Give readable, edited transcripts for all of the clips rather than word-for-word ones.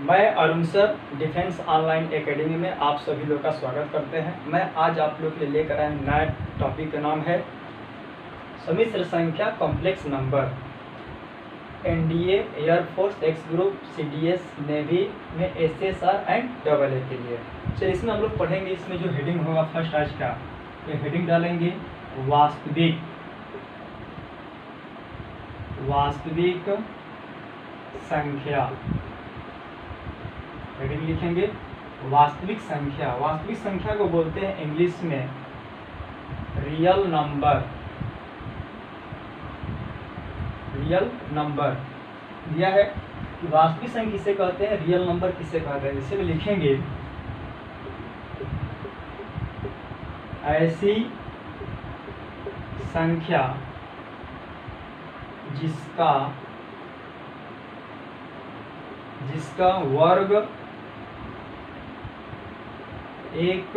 मैं Arun sir defence online academy में आप सभी लोग का स्वागत करते हैं। मैं आज आप लोग के लिए लेकर आया नया टॉपिक का नाम है सम्मिश्र संख्या complex number. NDA, air force, x group, CDS, navy में एसएसआर एंड डबल ए के लिए। चलिए इसमें हम लोग पढ़ेंगे। इसमें जो हेडिंग होगा फर्स्ट आज का, ये हेडिंग डालेंगे वास्तविक संख्या। हेडिंग लिखेंगे वास्तविक संख्या। वास्तविक संख्या को बोलते हैं इंग्लिश में रियल नंबर। रियल नंबर दिया है कि वास्तविक संख्या किसे कहते हैं, रियल नंबर किसे कहते हैं। इसे में लिखेंगे ऐसी संख्या जिसका वर्ग एक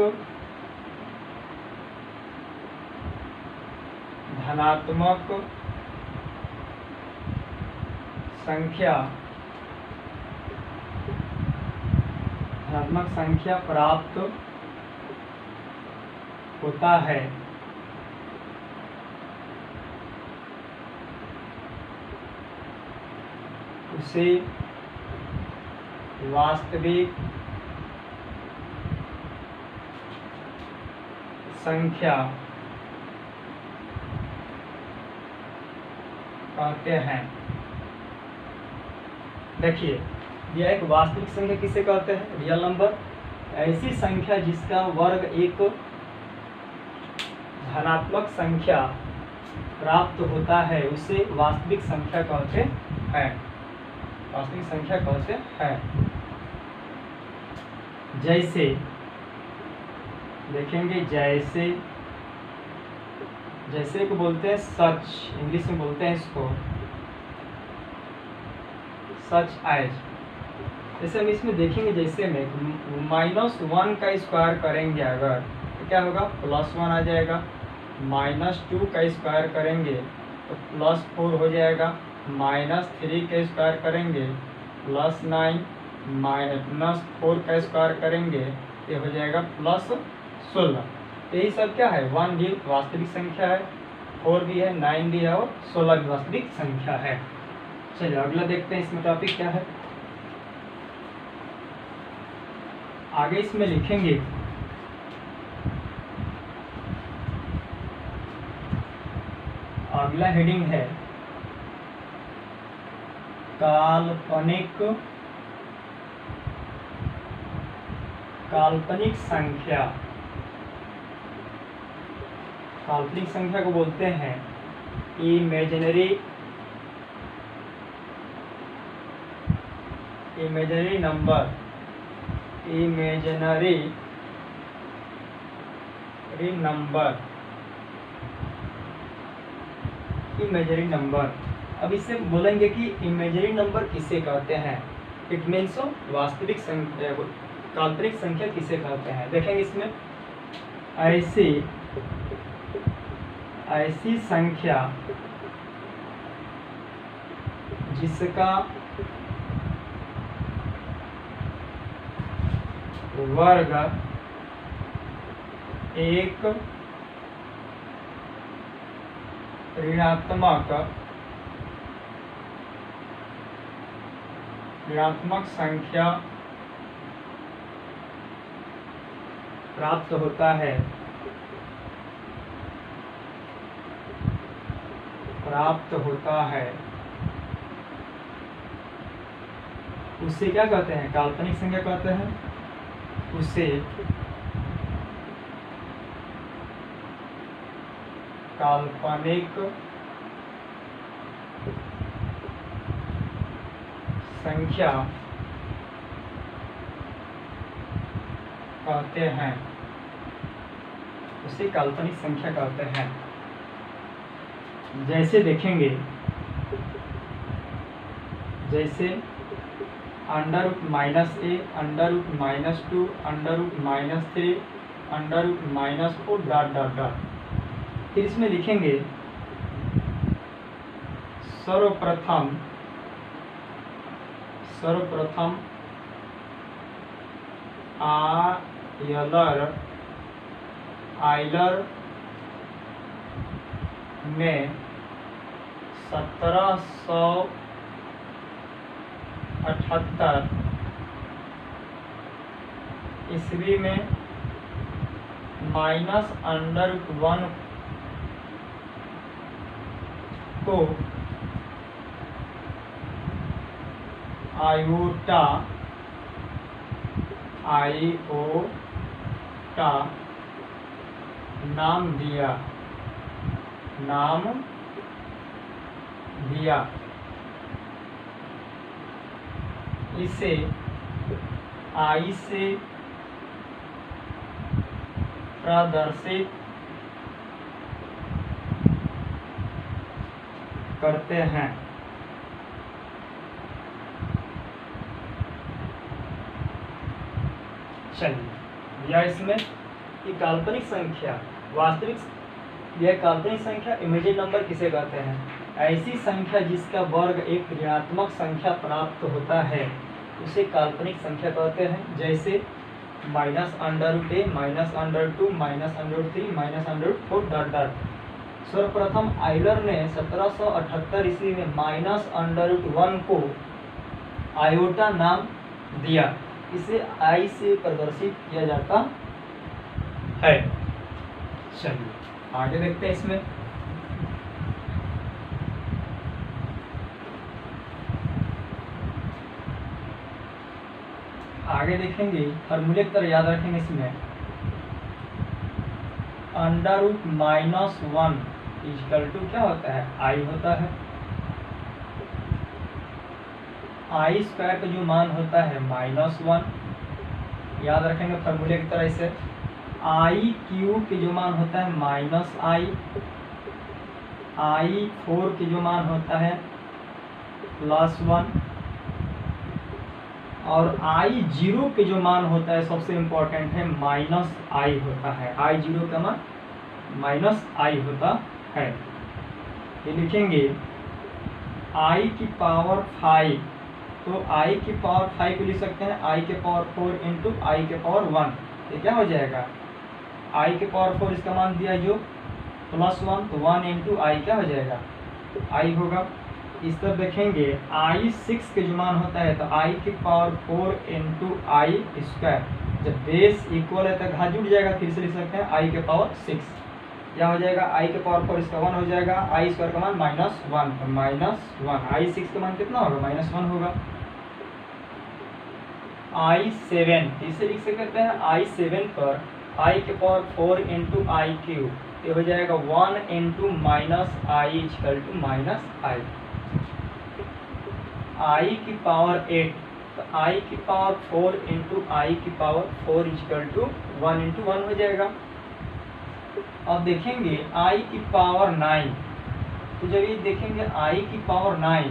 धनात्मक संख्या प्राप्त होता है, उसे वास्तविक संख्या कहते हैं। देखिए, यह एक वास्तविक संख्या किसे कहते हैं, रियल नंबर। ऐसी संख्या जिसका वर्ग एक धनात्मक संख्या प्राप्त होता है, उसे वास्तविक संख्या कहते हैं। वास्तविक संख्या कहते हैं। जैसे देखेंगे, जैसे को बोलते हैं सच, इंग्लिश में बोलते हैं इसको सच एज। जैसे हम इसमें देखेंगे, जैसे में -1 का स्क्वायर करेंगे अगर, तो क्या होगा, +1 आ जाएगा। -2 का स्क्वायर करेंगे तो +4 हो जाएगा। -3 का स्क्वायर करेंगे +9, -4 का स्क्वायर करेंगे ये हो जाएगा +16। यही सब क्या है, 1 भी वास्तविक संख्या है, 4 भी है, 9 भी है और 16 भी वास्तविक संख्या है। चलिए अगला देखते हैं इसमें टॉपिक क्या है। आगे इसमें लिखेंगे अगला हेडिंग है काल्पनिक संख्या। काल्पनिक संख्या को बोलते हैं इमेजिनरी नंबर। Imaginary number. अब इससे बोलेंगे कि इमेजिनरी नंबर किसे कहते हैं। इट मीन्स वास्तविक संख्या, काल्पनिक संख्या किसे कहते हैं। देखेंगे इसमें ऐसी संख्या जिसका वर्ग एक ऋणात्मक संख्या प्राप्त होता है उसे क्या कहते हैं, काल्पनिक संख्या कहते हैं। उसे काल्पनिक संख्या कहते हैं। उसे काल्पनिक संख्या कहते हैं। जैसे देखेंगे, जैसे √-a, √-2, √-3, √-4 ... फिर इसमें लिखेंगे सर्वप्रथम आयलर में 1778 ईस्वी में -√1 को आयोटा नाम दिया। इसे आई से प्रदर्शित करते हैं। चलिए, यह इसमें कि काल्पनिक संख्या वास्तविक, यह काल्पनिक संख्या इमेजिन नंबर किसे कहते हैं? ऐसी संख्या जिसका वर्ग एक ऋणात्मक संख्या प्राप्त होता है उसे काल्पनिक संख्या कहते हैं। जैसे -√a, -√2, -√3, -√4 ... सर्वप्रथम आयलर ने 1778 ईस्वी में -√1 को आयोटा नाम दिया। इसे आई से प्रदर्शित किया जाता है। चलिए आगे देखते हैं। इसमें आगे देखेंगे, फॉर्मूले की तरह याद रखेंगे। इसमें √-1 = क्या होता है? आई होता है। आई स्क्वायर का जो मान होता है -1, याद रखेंगे फॉर्मूले की तरह। इसे आई क्यूब के जो मान होता है -i, आई 4 के जो मान होता है +1, और आई 0 के जो मान होता है सबसे इम्पोर्टेंट है -i होता है। आई 0 का मान -i होता है। ये लिखेंगे i की पावर 5, तो i की पावर 5 को लिख सकते हैं i के पावर 4 इंटू i के पावर 1। ये क्या हो जाएगा? i के पावर 4 इसका मान दिया जो +1, तो 1 इंटू i क्या हो जाएगा? i होगा। इस तरह देखेंगे i 6 के जो मान होता है तो i की पावर 4 इंटू i स्क्वायर। जब बेस इक्वल है तो घात जुड़ जाएगा, फिर से लिख सकते हैं i के पावर 6। क्या हो जाएगा? i के पावर 4 इसका 1 हो जाएगा, i स्क्वायर का मान -1, तो -1। i 6 का मान कितना होगा? -1 होगा। i 7 इसे लिख सकते हैं i 7 पर i के पावर 4 इंटू i क्यूब। ये हो जाएगा 1 इंटू -i -i। i की पावर 8, तो i की पावर 4 इंटू i की पावर 4 = 1 इंटू 1 हो जाएगा। अब देखेंगे i की पावर 9, तो जब ये देखेंगे i की पावर 9,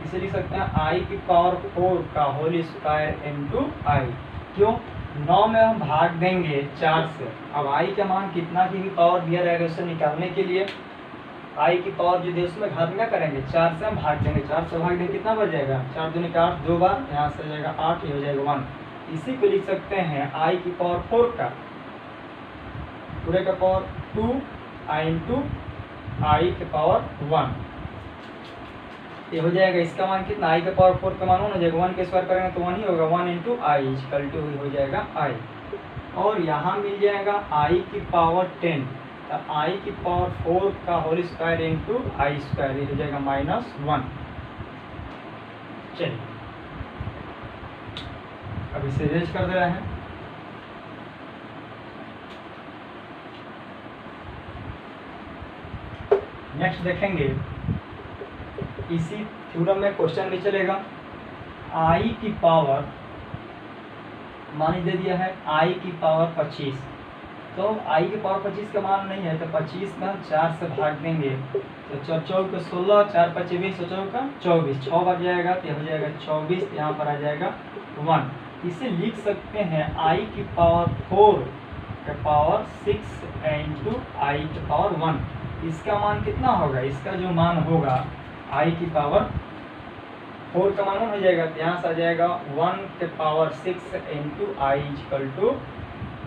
इसे लिख सकते हैं i की पावर 4 का होल स्क्वायर इंटू i। क्यों? 9 में हम भाग देंगे 4 से। अब i का मान कितना की भी पावर दिया रहेगा उसे निकालने के लिए i की पावर जो दे उसमें घात में करेंगे, 4 से हम भाग देंगे। 4 से भाग देंगे कितना बच जाएगा? 4 दूनी 8, 2 बार यहाँ से हो जाएगा 8, ये हो जाएगा 1। इसी को लिख सकते हैं i की पावर 4 का पूरे का पावर 2 इंटू i के पावर 1। ये हो जाएगा, इसका मान कितना? i के पावर 4 का मान 1 हो जाएगा। 1 के स्क्वायर करेंगे तो 1 ही होगा। 1 इंटू i = हो जाएगा i। और यहाँ मिल जाएगा i की पावर 10, तो i की पावर 4 का whole square into i square. ये हो जाएगा -1। चलिए अब इसे रेज कर दे रहे हैं। नेक्स्ट देखेंगे, इसी थ्योरम में क्वेश्चन भी चलेगा। i की पावर मान दे दिया है i की पावर 25, तो i की पावर 25 का मान नहीं है तो 25 का 4 से भाग देंगे तो 4 4 का 16, 4 5 20, 4 का 24, 6 बार जाएगा तो हो जाएगा 24, यहाँ पर आ जाएगा 1। इसे लिख सकते हैं i की पावर 4 का पावर 6 इंटू i की पावर 1। इसका मान कितना होगा? इसका जो मान होगा i की पावर 4 का मान 1 हो जाएगा, तो यहाँ से आ जाएगा 1 के power 6 into i equal to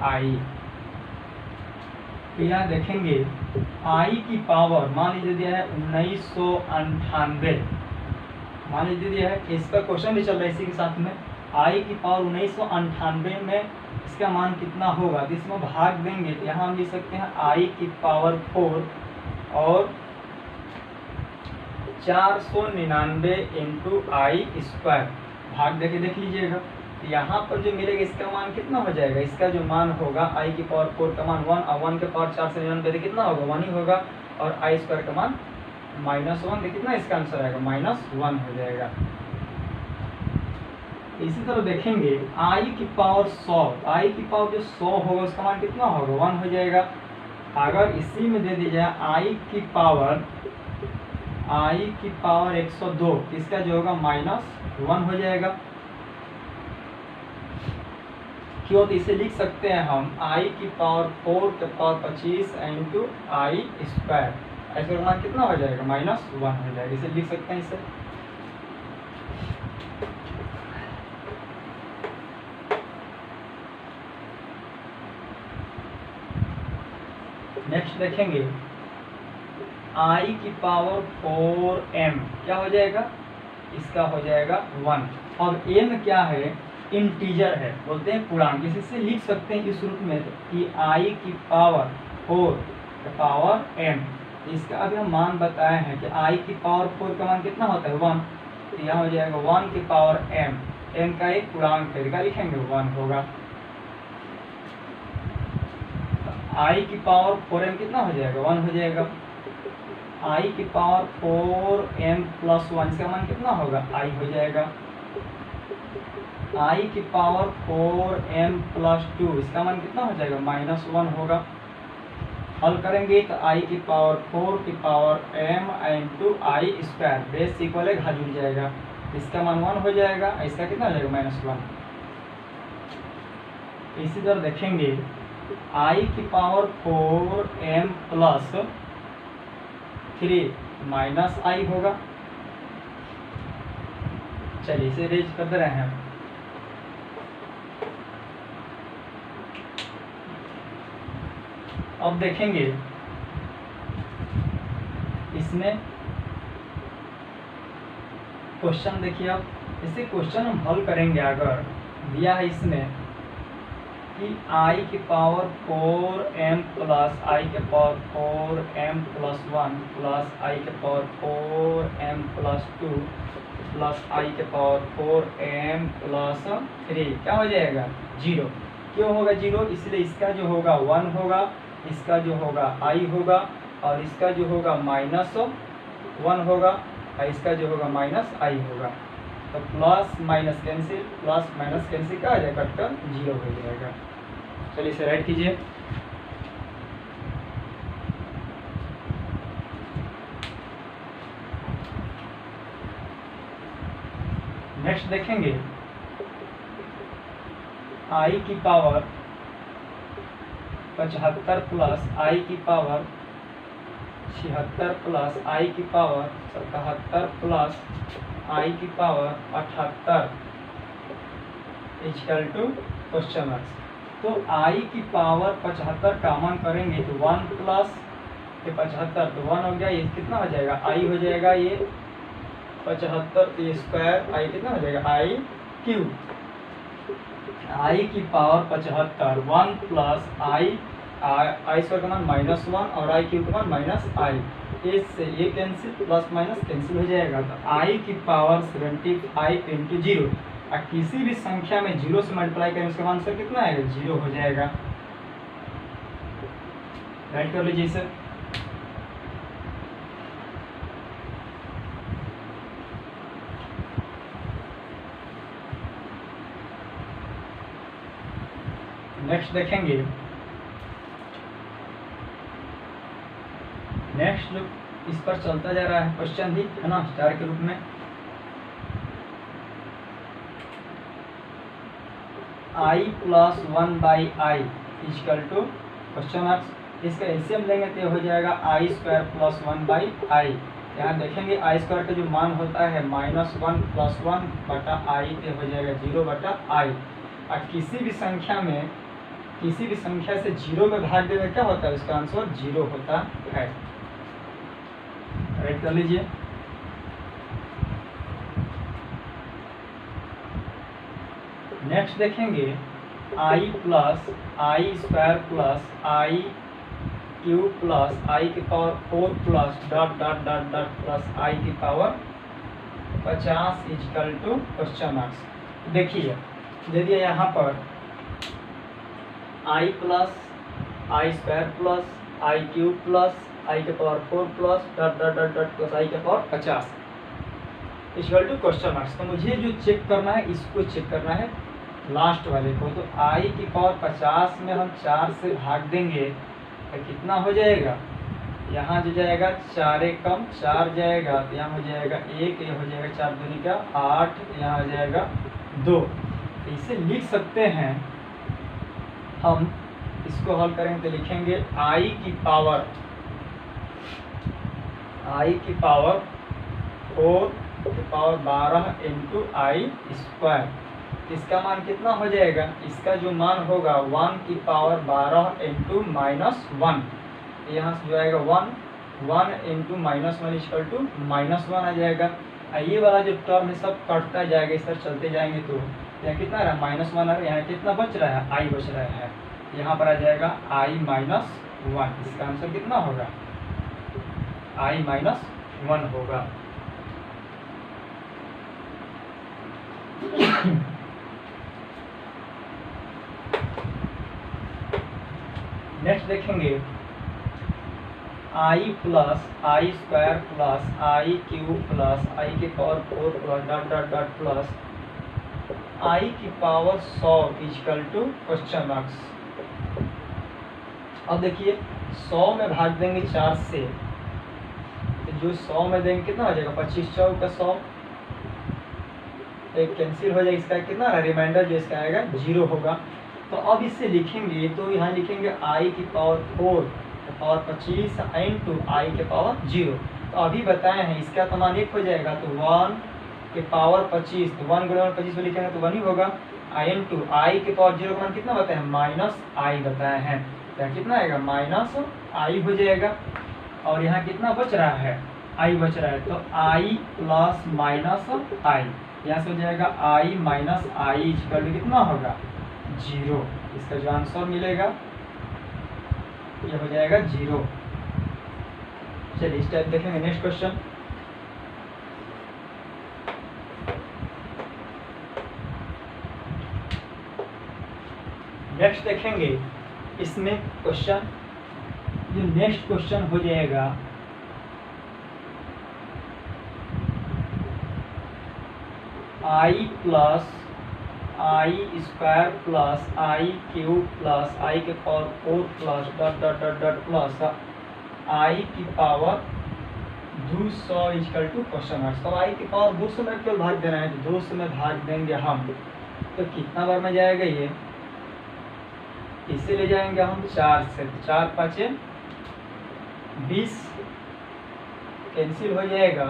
i. तो यहाँ देखेंगे आई की पावर मान लीजिए दिया है 1998, मान लीजिए दिया है, इसका क्वेश्चन भी चल रहा है इसी के साथ में। आई की पावर 1998 में इसका मान कितना होगा, तो इसमें भाग देंगे तो यहाँ हम लिख सकते हैं आई की पावर 4 और 499 इंटू आई स्क्वायर, भाग देके देख लीजिएगा। तो यहाँ पर जो मिलेगा इसका मान कितना हो जाएगा, इसका जो मान होगा आई की पावर 4 का मान 1 और 1 के पावर 499 कितना होगा 1 ही होगा, और आई स्क्वायर का मान -1, कितना इसका आंसर आएगा -1 हो जाएगा। इसी तरह देखेंगे आई की पावर 100, आई की पावर जो 100 होगा उसका मान कितना होगा 1 हो जाएगा। अगर इसी में दे दी जाए आई की पावर 102, इसका जो होगा -1 हो जाएगा। क्यों, तो इसे लिख सकते हैं हम आई की पावर 4 के पावर 25 इंटू आई स्क्वायर, ऐसे मान कितना हो जाएगा -1 हो जाएगा, इसे लिख सकते हैं इसे। नेक्स्ट देखेंगे आई की पावर 4m क्या हो जाएगा, इसका हो जाएगा 1, और m क्या है इंटीजर है, बोलते हैं पूर्णांक, इसे लिख सकते हैं इस रूप में कि आई की पावर 4 के पावर m, इसका अभी हम मान बताए हैं कि आई की पावर 4 का मान कितना होता है 1, तो यहाँ हो जाएगा 1 की पावर m का एक पूर्णांक है, क्या लिखेंगे 1 होगा। आई की पावर 4m कितना हो जाएगा 1 हो जाएगा। आई की पावर 4m प्लस 1 इसका मान कितना होगा आई हो जाएगा। आई की पावर 4m प्लस 2 इसका मान कितना हो जाएगा -1 होगा। हल करेंगे तो आई की पावर 4 की पावर m इंटू आई स्क्वायर, बेस इक्वल है घा जुड़ जाएगा, इसका मान 1 हो जाएगा, इसका कितना हो जाएगा -1। इसी तरह देखेंगे आई की पावर 4m प्लस 3 माइनस आई होगा। चलिए इसे रेज कर दे रहे हैं। अब देखेंगे इसमें क्वेश्चन, देखिए अब इसे क्वेश्चन हम हल करेंगे। अगर दिया है इसमें कि आई की पावर 4m प्लस आई के power 4m plus 1 plus i के power 4m plus 2 plus i के पावर 4m प्लस 3 क्या हो जाएगा 0। क्यों होगा 0, इसलिए इसका जो होगा 1 होगा, इसका जो होगा आई होगा, और इसका जो होगा -1 होगा, और इसका जो होगा -i होगा। तो plus minus cancel, plus minus cancel क्या आ जाएगा, कटकर 0 हो जाएगा। चलिए इसे राइट कीजिए। नेक्स्ट देखेंगे आई की पावर 75 प्लस आई की पावर 76 प्लस आई की पावर 77 प्लस आई की power 78 equal to question marks. तो आई की पावर 75 कॉमन करेंगे तो 1 प्लस 75 तो 1 हो गया, ये कितना हो जाएगा आई हो जाएगा, ये 75 स्क्वायर आई कितना हो जाएगा आई क्यूब। आई की पावर 75 1 प्लस आई स्क्वायर का मान -1 और आई क्यूब का मान -i, इससे ये कैंसिल, प्लस माइनस कैंसिल हो जाएगा। तो आई की पावर 75 इंटू 0, और किसी भी संख्या में 0 से मल्टीप्लाई करें उसका आंसर कितना आएगा 0 हो जाएगा। राइट कर लीजिए इसे। नेक्स्ट देखेंगे, नेक्स्ट जो इस पर चलता जा रहा है क्वेश्चन भी है ना स्टार के रूप में। I plus 1/i equal to question marks, इसका एलसीएम लेंगे तो हो जाएगा आई स्क्वायर प्लस 1/i, यहाँ देखेंगे आई स्क्वायर का जो मान होता है -1 + 1 बटा आई पे हो जाएगा 0 बटा आई। और किसी भी संख्या से 0 में भाग देने क्या होता है, उसका आंसर 0 होता है। राइट कर लीजिए। नेक्स्ट देखेंगे i plus i square plus i cube plus i की power 4 plus dot dot dot dot plus i की power 50 equal to question marks. देखिए यदि यहाँ पर i plus i square plus i cube plus i के power 4 plus dot dot dot dot plus i के power 50 equal to question marks. तो मुझे जो चेक करना है, इसको चेक करना है लास्ट वाले को। तो आई की पावर 50 में हम 4 से भाग देंगे तो कितना हो जाएगा, यहाँ जो जाएगा 4 कम 4 जाएगा, तो यहाँ हो जाएगा 1, ये हो जाएगा 4 दूनी का 8, यहाँ हो जाएगा 2। तो इसे लिख सकते हैं हम, इसको हल करेंगे तो लिखेंगे आई की पावर 4 की पावर 12 इंटू आई स्क्वायर। इसका मान कितना हो जाएगा, इसका जो मान होगा 1 की पावर 12 इंटू -1, यहाँ से जो आएगा 1 इंटू -1 इक्वल टू -1 आ जाएगा। ये वाला जो टर्म है सब कटता जाएगा, इस तरह चलते जाएंगे तो यहाँ कितना आ रहा है -1 आ रहा है, यहाँ कितना बच रहा है आई बच रहा है, यहाँ पर आ जाएगा आई -1। इसका आंसर कितना होगा, आई -1 होगा। नेक्स्ट देखेंगे i plus i square plus i cube plus i के power 4 plus dot dot dot plus i की power 100 equal to question marks. अब देखिए 100 में भाग देंगे 4 से, तो जो 100 में देंगे कितना हो जाएगा, 25 चौक का 100, एक कैंसिल हो जाएगा, इसका कितना रिमाइंडर जो इसका आएगा 0 होगा। तो अब इसे लिखेंगे तो यहाँ लिखेंगे आई की पावर 4 की पावर 25 इंटू आई के पावर 0। तो अभी बताए हैं इसका तो मान 1 हो जाएगा, तो 1 के पावर 25, तो 1 गुणा 25 में लिखेंगे तो 1 ही होगा। इंटू आई के पावर 0 का मान कितना बताए हैं, -i बताए हैं, तो कितना आएगा -i हो जाएगा। और यहाँ कितना बच रहा है, i बच रहा है, तो i प्लस -i, यहाँ से हो जाएगा i -i इक्वल टू कितना होगा 0। इसका जो आंसर मिलेगा ये हो जाएगा 0। चलिए इस टाइप देखेंगे। नेक्स्ट क्वेश्चन, नेक्स्ट देखेंगे इसमें क्वेश्चन, जो नेक्स्ट क्वेश्चन हो जाएगा i plus i square plus i cube plus i के power 4 plus dot dot dot dot plus i की power 200 equal to question marks. तो आई की पावर 200 में केवल भाग देना है, तो 200 में भाग देंगे हम, तो कितना बार में जाएगा ये, इसे ले जाएंगे हम 4 से, 4 5 20 कैंसिल हो जाएगा,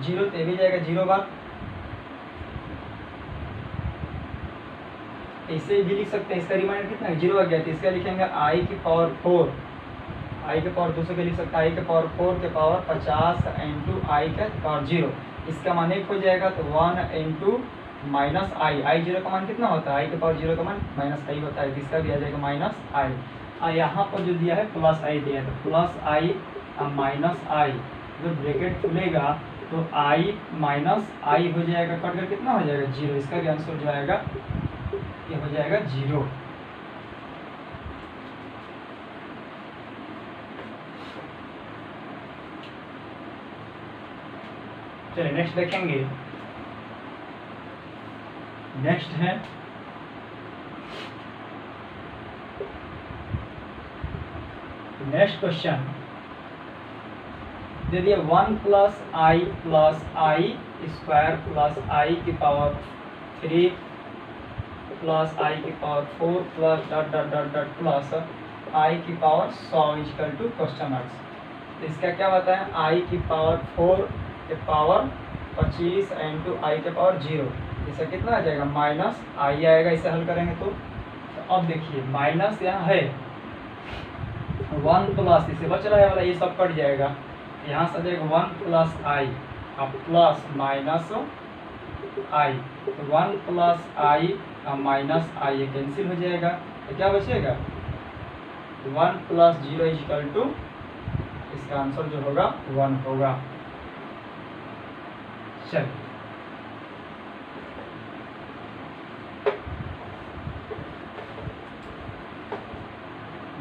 0 तो भी जाएगा 0 बार। इसे भी लिख सकते हैं, इसका रिमाइंडर कितना है 0 आ गया, तो इसका लिखेंगे आई की पावर 4, आई के पावर 200 के लिख सकते हैं, आई के पावर 4 के पावर 50 इंटू आई का पावर 0, इसका मान 1 हो जाएगा, तो 1 इंटू -i, आई 0 का मान कितना होता है, आई के पावर 0 का मान -i होता है, इसका भी आ जाएगा -i। यहाँ पर जो दिया है +i दिया है, तो +i -i, जब ब्रैकेट खुलेगा तो i -i हो जाएगा, कट कर कितना हो जाएगा 0, इसका भी आंसर जो आएगा ये हो जाएगा 0। चलिए नेक्स्ट देखेंगे। नेक्स्ट है नेक्स्ट क्वेश्चन, दे दिया 1 plus i square plus i की पावर 3 प्लस आई की power 4 plus dot dot dot dot plus i की power 100 equal to question marks. तो इसका क्या होता है, आई की पावर 4 के पावर 25 इंटू आई के पावर 0, इसका कितना आ जाएगा माइनस आई आएगा, इसे हल करेंगे तो अब देखिए माइनस यहाँ है 1 प्लस इसे बच रहा है वाला, ये सब कट जाएगा, यहाँ से आ जाएगा 1 प्लस आई अब प्लस माइनस आई, तो 1 प्लस आई और माइनस आई ये कैंसिल हो जाएगा, तो क्या बचेगा 1 प्लस 0 इक्वल टू, इसका आंसर जो होगा 1 होगा। चलिए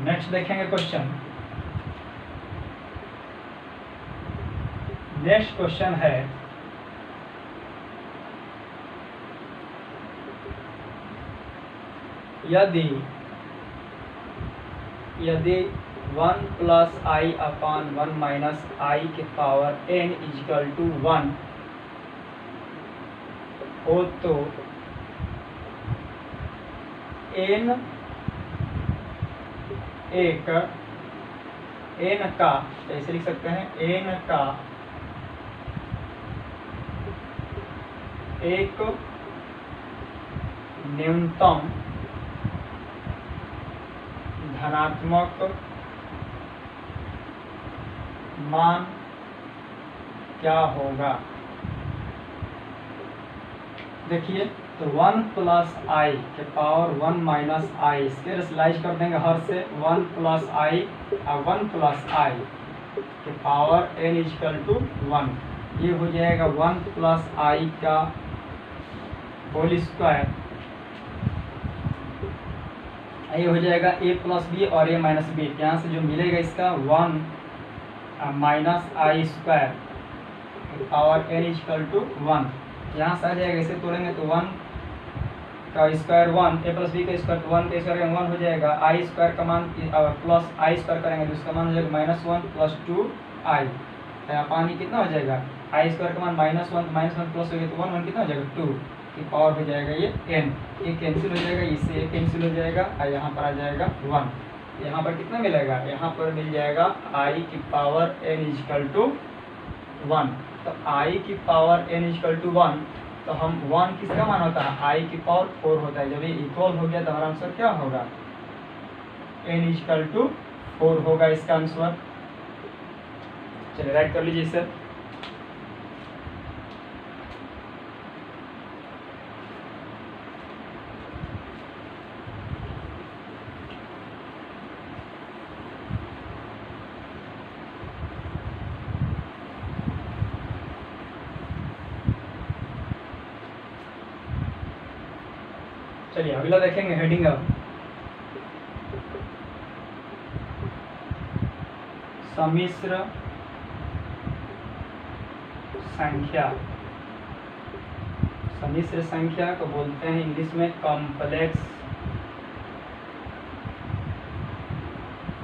नेक्स्ट देखेंगे क्वेश्चन। नेक्स्ट क्वेश्चन है यदि 1 plus I upon 1 minus i के पावर n इक्वल टू 1 हो तो n का ऐसे लिख सकते हैं, n का एक न्यूनतम धनात्मक मान क्या होगा। देखिए तो 1 प्लस आई के पावर 1 माइनस आई, इसके रेशनलाइज कर देंगे हर से, 1 प्लस आई और 1 प्लस आई के पावर n इक्वल टू 1, ये हो जाएगा 1 प्लस आई का होल स्क्वायर, ये हो जाएगा a प्लस बी और a माइनस बी, यहाँ से जो मिलेगा इसका 1 minus i square power n equal to 1, यहाँ से आ जाएगा, इसे तोड़ेंगे तो 1 का स्क्वायर 1, a प्लस बी का स्क्वायर 1 का स्क्वायर 1 हो जाएगा, आई स्क्वायर का मान प्लस आई स्क्वायर करेंगे तो उसका मान हो जाएगा -1 प्लस 2 आई, पानी कितना हो जाएगा, आई स्क्वायर का मान -1 प्लस हो गया तो 1 कितना हो जाएगा 2 की पावर हो जाएगा ये n, ये कैंसिल हो जाएगा, इससे ये कैंसिल हो जाएगा और यहाँ पर आ जाएगा 1, यहाँ पर कितना मिलेगा, यहाँ पर मिल जाएगा आई की पावर n इक्वल टू 1, तो आई की पावर n इक्वल टू 1, तो हम 1 किसका मान होता है, आई की पावर 4 होता है, जब ये इक्वल हो गया तो हमारा आंसर क्या होगा n इक्वल टू 4 होगा इसका आंसर। चलिए राइट कर लीजिए इसे। चलिए अगला देखेंगे हेडिंग अब सम्मिश्र संख्या। सम्मिश्र संख्या को बोलते हैं इंग्लिश में कॉम्प्लेक्स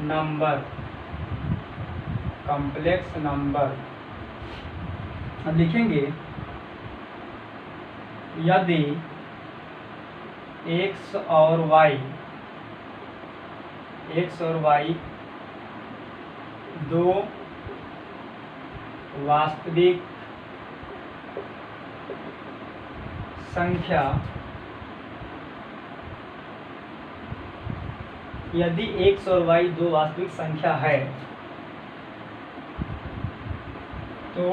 नंबर, कॉम्प्लेक्स नंबर। अब लिखेंगे यदि x और y दो वास्तविक संख्या, यदि x और y दो वास्तविक संख्या है तो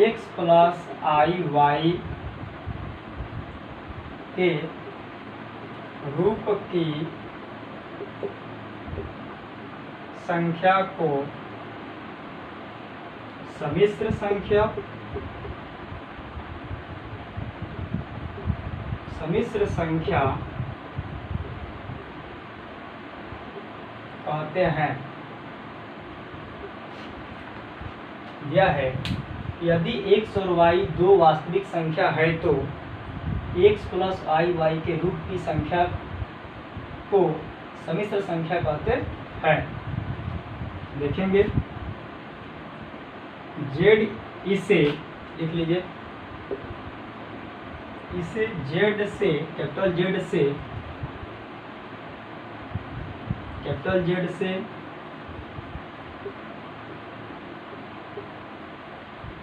x प्लस आई वाई के रूप की संख्या को सम्मिश्र संख्या, सम्मिश्र संख्या कहते हैं। यह है यदि x और y दो वास्तविक संख्या है तो x प्लस आई वाई के रूप की संख्या को सम्मिश्र संख्या कहते हैं। देखेंगे z इसे लिख लीजिए, इसे z से कैपिटल Z से कैपिटल जेड से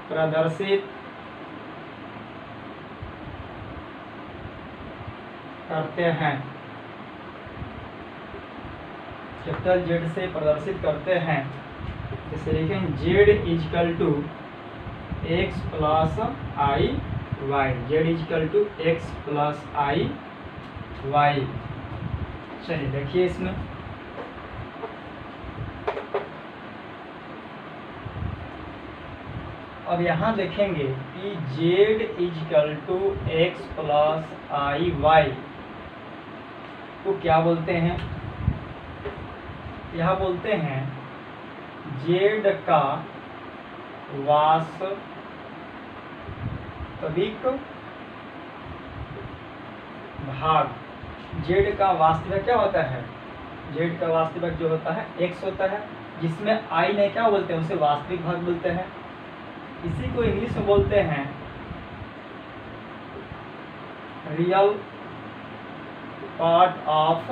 प्रदर्शित करते हैं, कैपिटल जेड से प्रदर्शित करते हैं। जैसे लिखें z equal to x plus i y, z equal to x plus i y. चलिए देखिए इसमें अब यहाँ देखेंगे कि z equal to x plus i y को क्या बोलते हैं। यहाँ बोलते हैं जेड का वास्तविक भाग, जेड का वास्तविक क्या होता है, जेड का वास्तविक जो होता है एक्स होता है, जिसमें आई ने क्या बोलते हैं, उसे वास्तविक भाग बोलते हैं। इसी को इंग्लिश में बोलते हैं real part of,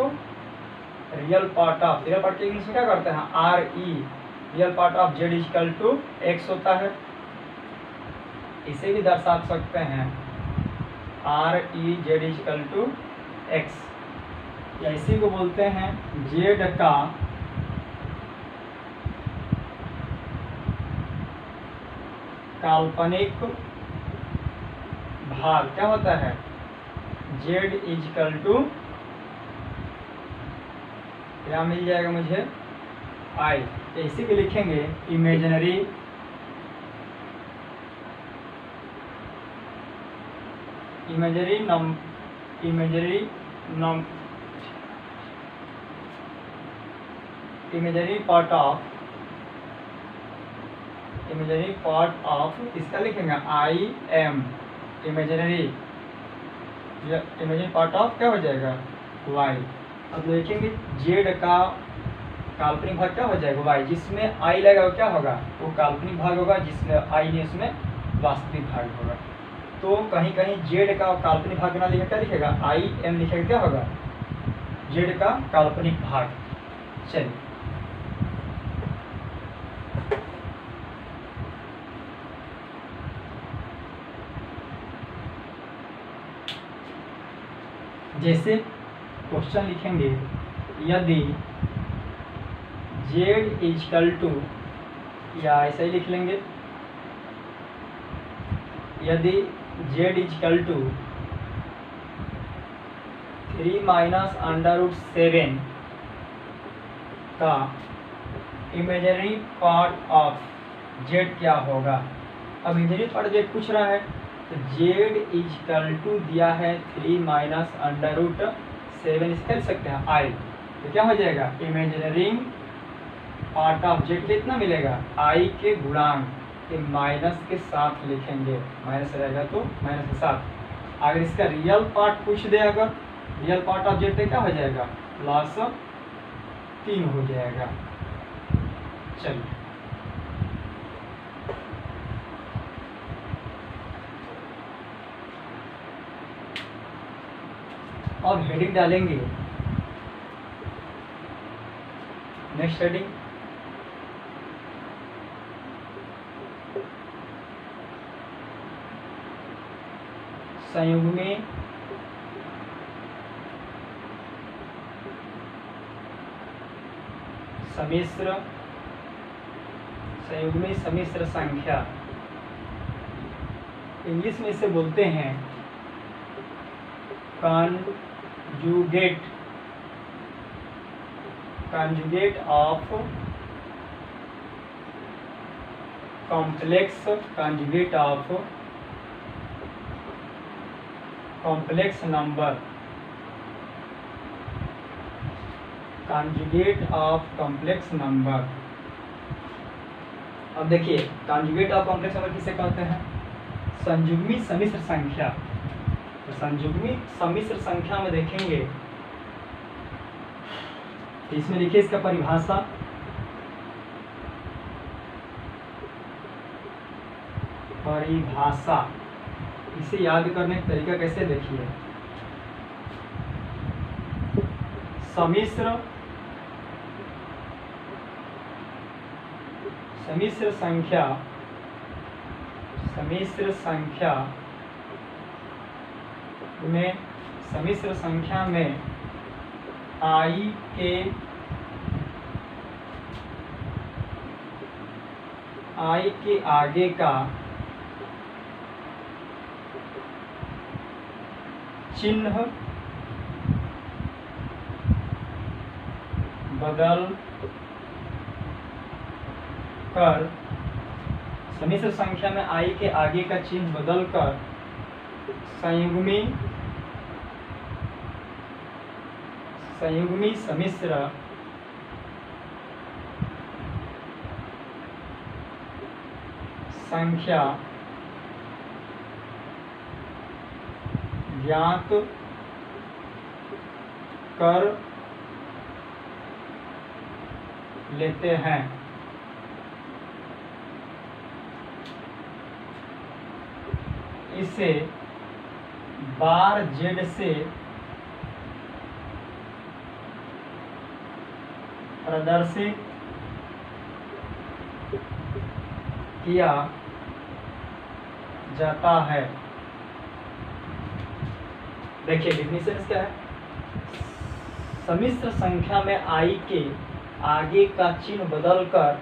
real part of, real part के इंग्लिश में क्या करते हैं R E, real part of z equal to x होता है। इसे भी दर्शा सकते हैं R E z equal to x, या इसी को बोलते हैं जेड का काल्पनिक भाग क्या होता है, जेड इजकल टू क्या मिल जाएगा मुझे आई, इसी को लिखेंगे इमेजिनरी पार्ट ऑफ इसका लिखेंगे I am, imaginary part of क्या हो जाएगा वाई। अब देखेंगे जेड का काल्पनिक भाग क्या हो जाएगा वाई, जिसमें आई लगेगा वो क्या होगा, वो काल्पनिक भाग होगा, जिसमें आई नहीं उसमें वास्तविक भाग होगा। तो कहीं कहीं जेड का काल्पनिक भाग ना लिखा क्या लिखेगा आई एम लिखेगा, क्या होगा जेड का काल्पनिक भाग। चलिए जैसे क्वेश्चन लिखेंगे यदि जेड इजकल टू, या ऐसा ही लिख लेंगे यदि जेड इजकल टू 3 माइनस √7 का इमेजिनरी पार्ट ऑफ जेड क्या होगा। अब इमेजिनरी पार्ट जेड पूछ रहा है, तो जेड इजकल टू दिया है 3 माइनस √7, इसका लिख सकते हैं आई, तो क्या हो जाएगा इमेजिनरी पार्ट ऑफ जेड कितना मिलेगा आई के गुणांक के माइनस के साथ लिखेंगे, माइनस रहेगा तो माइनस के साथ। अगर इसका रियल पार्ट पूछ दे, अगर रियल पार्ट ऑफ जेड क्या हो जाएगा +3 हो जाएगा। चलिए अब हेडिंग डालेंगे नेक्स्ट हेडिंग संयुग्मी सम्मिश्र संख्या, इंग्लिश में इसे बोलते हैं conjugate of complex number, conjugate of complex number। अब देखिए conjugate of complex number किसे कहते हैं, संयुग्मी सम्मिश्र संख्या। तो संयुग्मी सम्मिश्र संख्या में देखेंगे तो इसमें लिखिए इसका परिभाषा, इसे याद करने का तरीका कैसे देखिए, सम्मिश्र सम्मिश्र संख्या में I के आगे का चिन्ह बदल कर, सम्मिश्र संख्या में I के आगे का चिन्ह बदल कर संयुग्मी सम्मिश्र संख्या ज्ञात कर लेते हैं। इसे बार Z से प्रदर्शित किया जाता है। देखिए डिफिनेशन क्या है, सम्मिश्र संख्या में I के आगे का चिन्ह बदलकर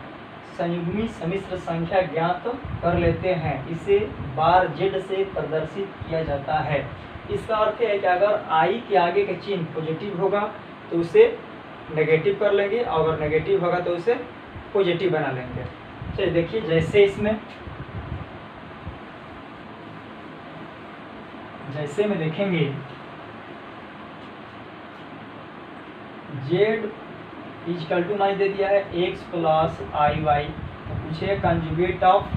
संयुग्मी सम्मिश्र संख्या ज्ञात कर लेते हैं, इसे बार Z से प्रदर्शित किया जाता है। इसका अर्थ है कि अगर I के आगे का चिन्ह पॉजिटिव होगा तो उसे नेगेटिव कर लेंगे, और अगर नेगेटिव होगा तो उसे पॉजिटिव बना लेंगे। चलिए देखिए, जैसे में देखेंगे Z इक्वल टू मान दे दिया है x प्लस आई वाई, तो पूछे कंजुगेट ऑफ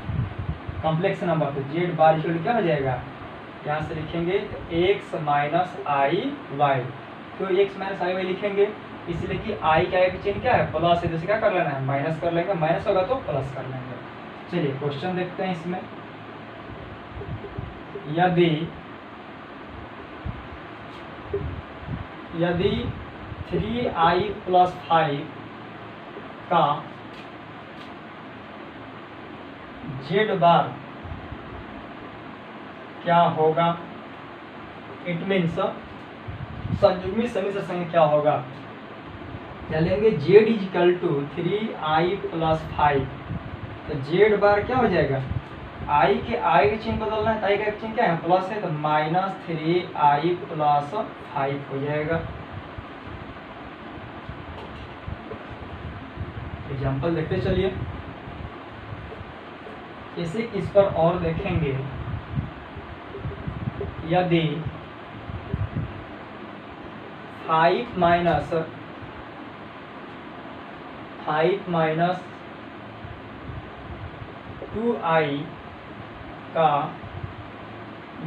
कॉम्प्लेक्स नंबर, तो Z बार इक्वल टू क्या हो जाएगा, यहाँ से लिखेंगे तो x माइनस आई वाई, तो x माइनस आई वाई लिखेंगे, इसलिए कि I का एक चिन्ह क्या है प्लस है, तो क्या कर लेना है माइनस कर लेंगे, माइनस होगा तो प्लस कर लेंगे। चलिए क्वेश्चन देखते हैं इसमें, यदि 3i प्लस 5 का Z बार क्या होगा, इट मीन्स संयुग्मी सम्मिश्र संख्या क्या होगा, क्या लेंगे Z equal to 3i plus 5, तो Z बार क्या हो जाएगा, I के I का चिन्ह बदलना है, I का चिन्ह क्या है प्लस है, तो माइनस 3i प्लस 5 हो जाएगा। एग्जाम्पल देखते चलिए, इसे इस पर और देखेंगे, यदि 5 माइनस 2i का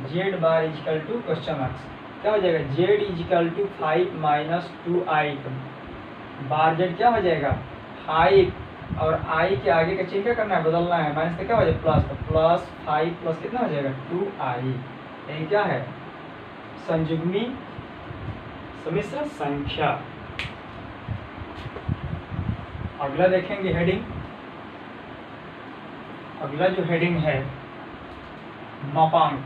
Z bar equal to question marks, क्या हो जाएगा Z equal to 5 minus 2i, bar Z क्या हो जाएगा 5, और I के आगे का चिन्ह क्या करना है बदलना है, माइनस से क्या हो जाएगा प्लस, तो प्लस 5 प्लस कितना हो जाएगा 2i, ये क्या है संयुग्मी सम्मिश्र संख्या। अगला देखेंगे हेडिंग, अगला जो हेडिंग है मापांक,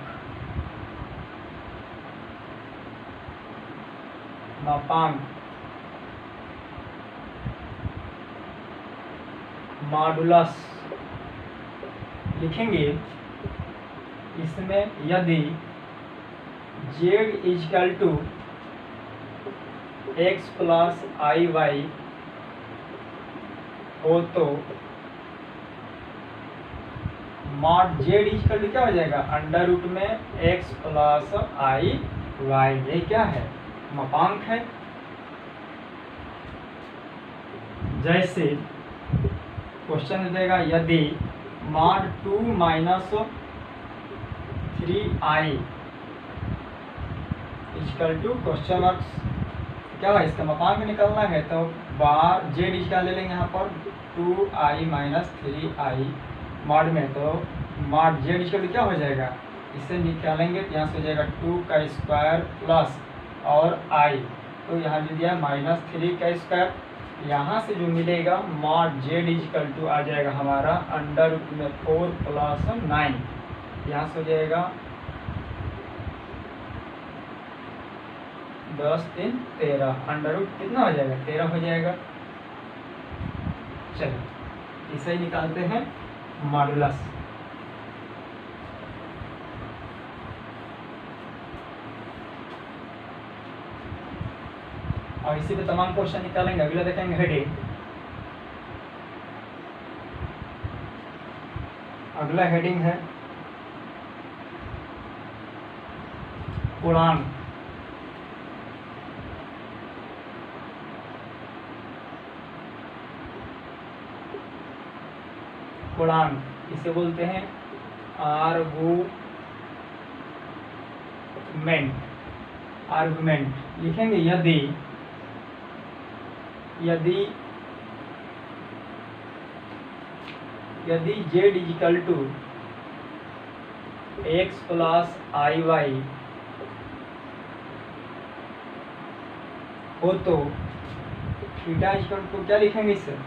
मॉडुलस लिखेंगे। इसमें यदि Z equal to x plus i y हो तो मॉड Z इक्वल टू क्या हो जाएगा अंडर रूट में x प्लस आई वाई, ये क्या है मापांक है। जैसे क्वेश्चन देगा, यदि mod 2 minus 3i equal to question marks, क्या है इसका मापांक निकालना है, तो बार Z इसका ले लेंगे यहाँ पर 2i माइनस 3i मॉड में, तो मॉड Z इक्वल टू क्या हो जाएगा, इसे निकालेंगे तो यहाँ से हो जाएगा 2 का स्क्वायर प्लस और i, तो यहाँ दे दिया माइनस 3 का स्क्वायर, यहाँ से जो मिलेगा मॉड जेड इजिकल टू आ जाएगा हमारा अंडर रूट में 4 प्लस 9, यहाँ से हो जाएगा 10 3 13, अंडर रूट कितना हो जाएगा 13 हो जाएगा। चलिए इसे ही निकालते हैं मॉडुलस। और इसी पे तमाम क्वेश्चन निकालेंगे। अगला देखेंगे हेडिंग। अगला हेडिंग है पूर्णांक। पूर्णांक इसे बोलते हैं आर्गुमेंट। आर्गुमेंट लिखेंगे यदि z equal to x plus i y हो तो थीटा इजिकल टू क्या लिखेंगे इसे,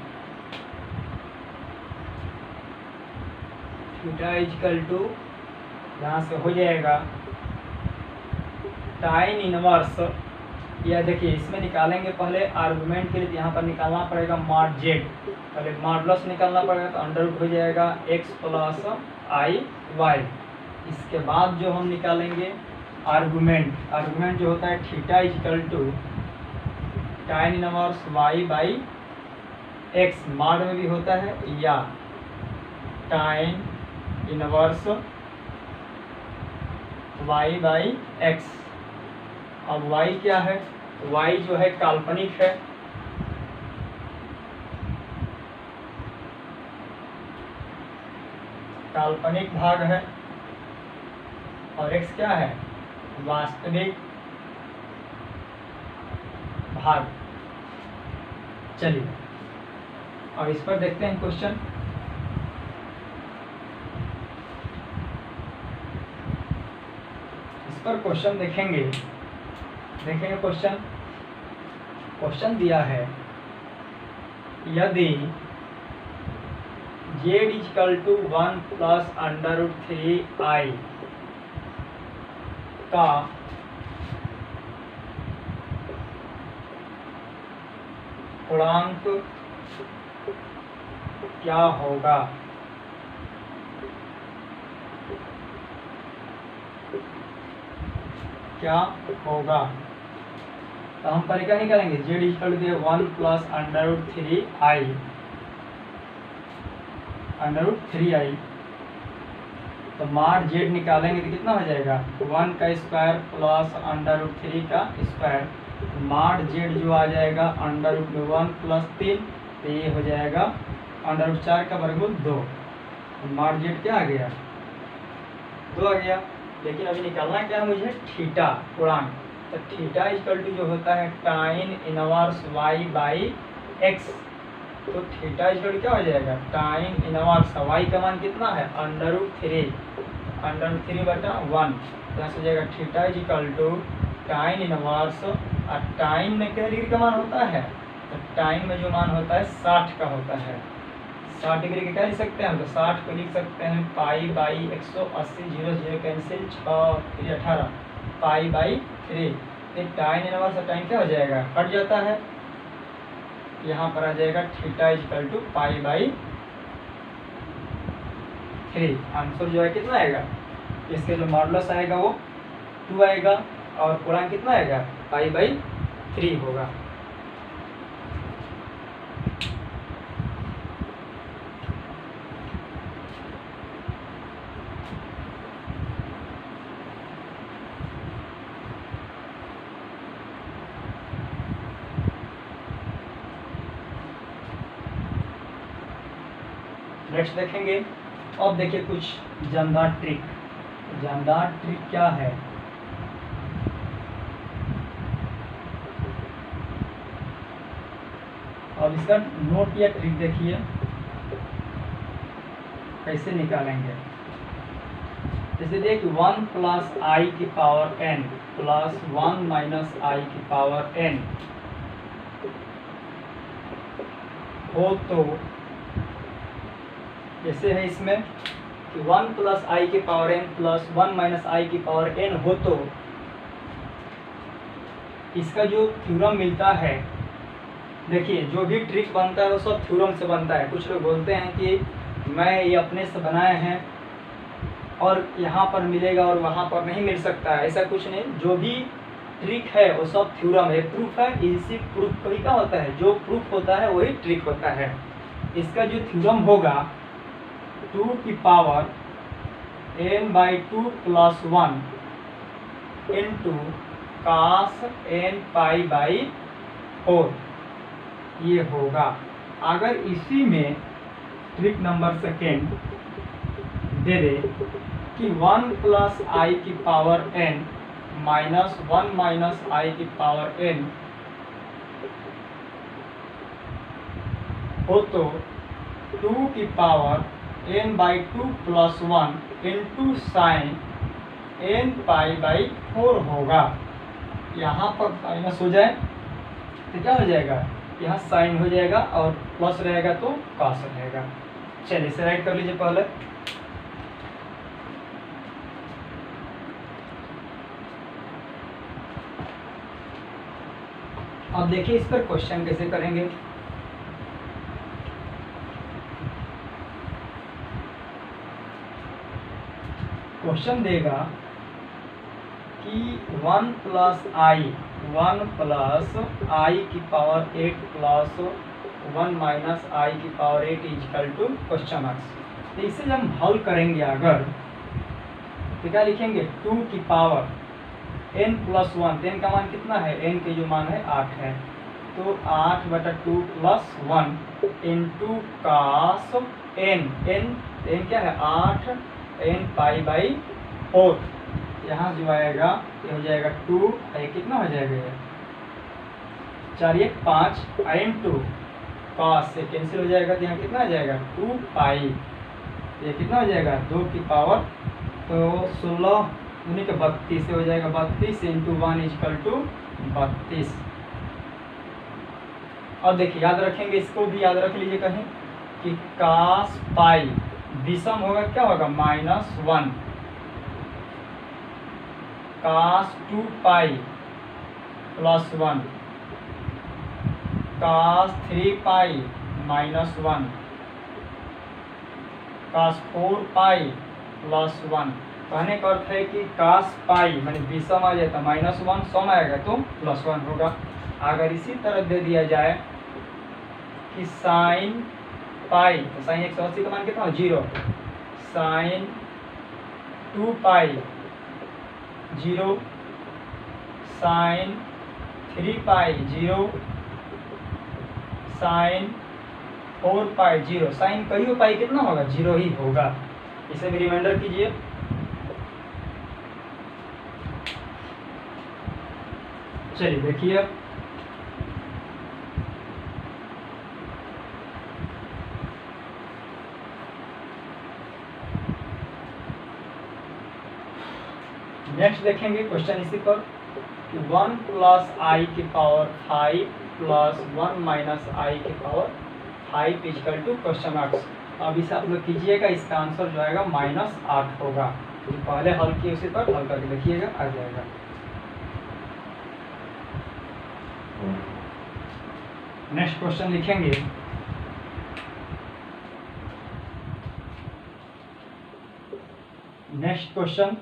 थीटा इजिकल टू यहाँ से हो जाएगा टाइन इनवर्स, या देखिए इसमें निकालेंगे पहले आर्गुमेंट के लिए, यहाँ पर निकालना पड़ेगा मॉड जेड, पहले मॉडुलस निकालना पड़ेगा तो अंडर रूट हो जाएगा x प्लस आई वाई। इसके बाद जो हम निकालेंगे आर्गुमेंट, आर्गुमेंट जो होता है थीटा इजिकल टू टाइन inverse y by x, mod में भी होता है, या टाइन इनवर्स y बाई x। अब y क्या है, y जो है काल्पनिक है, काल्पनिक भाग है, और x क्या है वास्तविक भाग। चलिए और इस पर देखते हैं क्वेश्चन। इस पर क्वेश्चन देखेंगे क्वेश्चन दिया है यदि z equal to 1 plus under root 3 i का पूर्णांक क्या होगा। क्या होगा तो हम पहले क्या निकालेंगे, z equal to 1 plus under root 3 i, तो मार z निकालेंगे तो कितना हो जाएगा 1 का स्क्वायर प्लस अंडर रूट 3 का स्क्वायर, मार z जो आ जाएगा अंडर रूट में 1 प्लस 3, तो ये हो जाएगा अंडर रूट 4 का वर्गमूल 2, मार z क्या आ गया 2 आ गया। लेकिन अभी निकालना क्या है मुझे, थीटा पूर्णांक, तो थीटा इक्वल टू जो होता है टाइन इनवर्स y बाई x, तो थीटा इक्वल क्या हो जाएगा टाइन इनवर्स, y का मान कितना है अंडर रूट 3 बटा 1, तो यहाँ से हो जाएगा थीटा इक्वल टू टाइन इनवर्स, और टाइन में कितने डिग्री का मान होता है, तो टाइन में जो मान होता है 60 का होता है, 60 डिग्री का क्या लिख सकते हैं, तो 60 को लिख सकते हैं pi by 180, 0 0 cancel, 6 18 pi by 3, तो टाइन इनवर्स और टाइन क्या हो जाएगा कट जाता है, यहाँ पर आ जाएगा theta equal to pi by 3। Answer जो है कितना आएगा, इसके जो मॉडुलस आएगा वो 2 आएगा, और पूर्णांक कितना आएगा पाई बाई 3 होगा। नेक्स्ट देखेंगे। अब देखिए कुछ जानदार ट्रिक। जानदार ट्रिक क्या है, अब इसका नोट या ट्रिक देखिए कैसे निकालेंगे। जैसे देखिए 1 प्लस आई की power n plus 1 minus i की पावर n, हो तो जैसे है इसमें कि 1 प्लस आई की power n plus 1 minus i की पावर n हो तो इसका जो थ्योरम मिलता है, देखिए जो भी ट्रिक बनता है वो सब थ्योरम से बनता है। कुछ लोग बोलते हैं कि मैं ये अपने से बनाए हैं और यहाँ पर मिलेगा और वहाँ पर नहीं मिल सकता है, ऐसा कुछ नहीं। जो भी ट्रिक है वो सब थ्योरम है, प्रूफ है। इसी प्रूफ वही क्या होता है, जो प्रूफ होता है वही ट्रिक होता है। इसका जो थ्योरम होगा 2 की power n/2 plus 1 into cos n π/4 ये होगा। अगर इसी में ट्रिक नंबर सेकेंड दे दे कि 1 प्लस आई की power n minus 1 minus i की पावर n हो तो 2 की power n/2 plus 1 into sine n π/4 होगा। यहाँ पर माइनस हो जाए तो क्या हो जाएगा, यहाँ साइन हो जाएगा और प्लस रहेगा तो कॉस रहेगा। चलिए इसे राइट कर लीजिए पहले। अब देखिए इस पर क्वेश्चन कैसे करेंगे। क्वेश्चन देगा कि 1 प्लस आई की पावर 8 प्लस 1 माइनस आई की power 8 equal to question marks. तो इसे जब हम हल करेंगे अगर तो क्या लिखेंगे 2 की पावर n प्लस 1, n का मान कितना है, n के जो मान है 8 है, तो 8/2 प्लस 1 इंटू कास n क्या है 8 n π/4। यहाँ जो आएगा ये हो जाएगा 2, ये कितना हो जाएगा, ये 4 1 5 इंटू कॉस से कैंसिल हो जाएगा तो यहाँ कितना आ जाएगा 2π, ये कितना हो जाएगा 2 की पावर तो 16 उन्हीं के 32 से हो जाएगा 32 इंटू 1 इक्वल टू 32। और देखिए याद रखेंगे, इसको भी याद रख लीजिए कहीं कि cos पाई विषम होगा क्या होगा -1 cos 2π plus 1 cos 3π -1 cos 4π plus 1। कहने का अर्थ है कि cos पाई माने विषम आ जाए तो -1, सम आएगा तो +1 होगा। अगर इसी तरह दे दिया जाए कि साइन पाई, तो साइन 180 का मान कितना हो 0, साइन 2π 0, साइन 3π 0, साइन 4π 0, साइन कई पाई कितना होगा 0 ही होगा। इसे भी रिमाइंडर कीजिए। चलिए देखिए अब नेक्स्ट देखेंगे क्वेश्चन इसी पर कि 1 प्लस आई की पावर 5 प्लस 1 माइनस आई की power 5 equal to question marks. अब इसे आप लोग कीजिएगा, इसका आंसर जो आएगा -8 होगा। तो पहले हल किए उसी पर हल करके देखिएगा आ जाएगा। नेक्स्ट क्वेश्चन लिखेंगे नेक्स्ट क्वेश्चन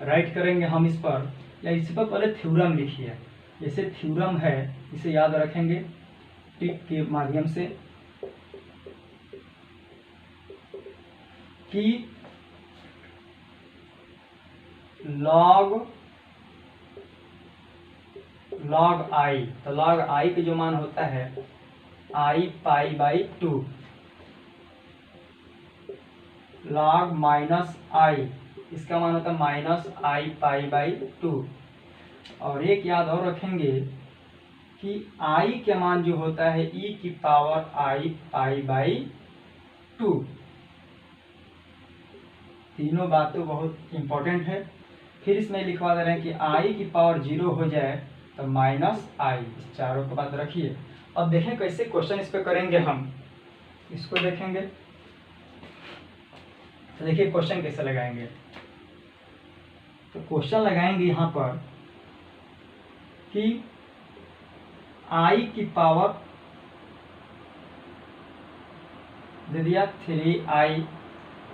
राइट करेंगे हम इस पर, या इस पर पहले थ्योरम लिखिए। जैसे थ्योरम है इसे याद रखेंगे टिक के माध्यम से कि log i, तो log i के जो मान होता है i π/2, log -i इसका मान होता है -i π/2। और एक याद और रखेंगे कि i के मान जो होता है e की पावर i π/2। तीनों बातें बहुत इंपॉर्टेंट है। फिर इसमें लिखवा दे रहे हैं कि i की पावर 0 हो जाए तो माइनस आई, इस चारों को बात रखिए। अब देखें कैसे क्वेश्चन इस पे करेंगे हम, इसको देखेंगे। तो देखिए क्वेश्चन कैसे लगाएंगे। तो क्वेश्चन लगाएंगे यहाँ पर कि आई की पावर दे दिया 3i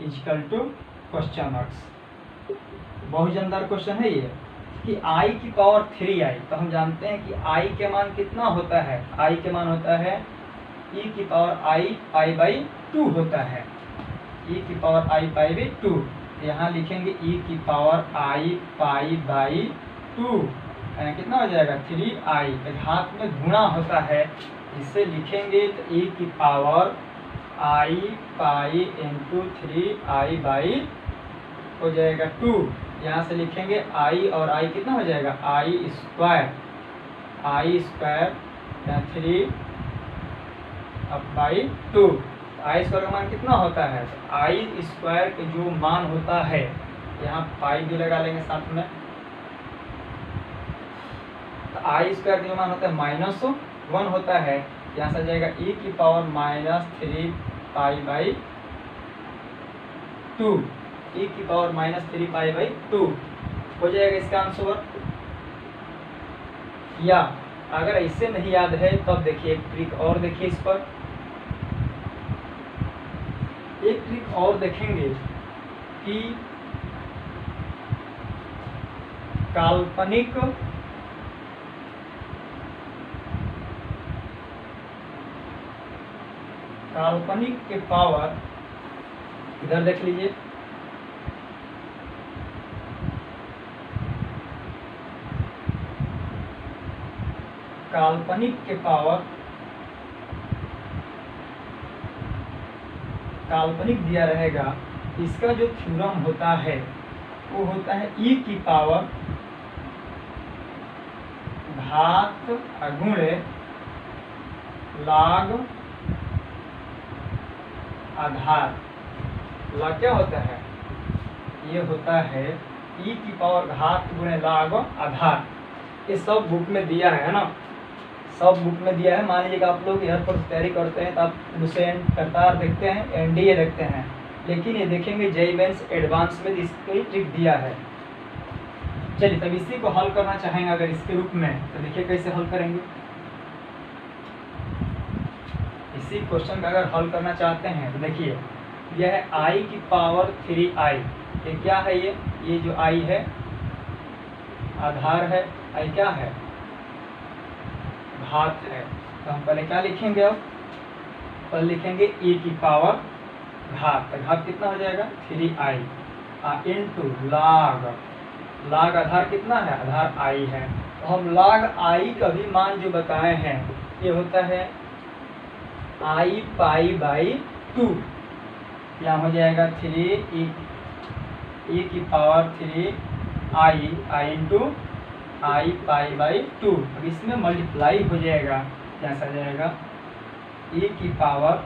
is equal to question marks. बहुत जानदार क्वेश्चन है ये कि आई की पावर 3i। तो हम जानते हैं कि आई के मान कितना होता है, आई के मान होता है e की पावर i पाई बाई 2 होता है, e की पावर i पाई बाई 2। यहाँ लिखेंगे e की पावर i पाई बाई 2 कितना हो जाएगा 3i, घात में गुणा होता है, इसे लिखेंगे तो e की power i pi into 3i by हो जाएगा 2। यहाँ से लिखेंगे i और i कितना हो जाएगा i स्क्वायर 3 अब बाई 2। आई स्क्वायर का मान कितना होता है, तो आई स्क्वायर का जो मान होता है, यहाँ पाई भी लगा लेंगे साथ में। तो आई स्क्वायर का जो मान होता है -1 होता है, यहाँ से जाएगा e की पावर -3 पाई बाई 2, e की पावर -3 पाई बाई 2 हो जाएगा इसका आंसर। या अगर ऐसे नहीं याद है तब देखिए एक ट्रिक और देखिए इस पर, एक ट्रिक और देखेंगे कि काल्पनिक के पावर, इधर देख लीजिए, काल्पनिक के पावर, काल्पनिक दिया रहेगा, इसका जो थ्योरम होता है वो होता है e की पावर घात गुणे log आधार। log क्या होता है, ये होता है e की पावर घात गुणे log आधार। ये सब बुक में दिया है ना, सब बुक में दिया है। मान लीजिएगा आप लोग एयरफोर्स तैयारी करते हैं तो आप लुसेंट, करतार देखते हैं, एनडीए देखते हैं, लेकिन ये देखेंगे जेईई मेंस एडवांस में इसकी ट्रिक दिया है। चलिए तब इसी को हल करना चाहेंगे अगर इसके रूप में, तो देखिए कैसे हल करेंगे। इसी क्वेश्चन का अगर हल करना चाहते हैं तो देखिए यह है आई की पावर 3i, ये क्या है, ये जो आई है आधार है, आई क्या है घात है। तो हम पहले क्या लिखेंगे, अब पहले लिखेंगे e की पावर घात, तो घात कितना हो जाएगा 3i इंटू log आधार कितना है, आधार i है। तो हम log i का भी मान जो बताए हैं ये होता है i पाई बाई 2, यहाँ हो जाएगा 3 e की power 3i into i pi by 2। अब इसमें मल्टीप्लाई हो जाएगा, जैसा जाएगा e की power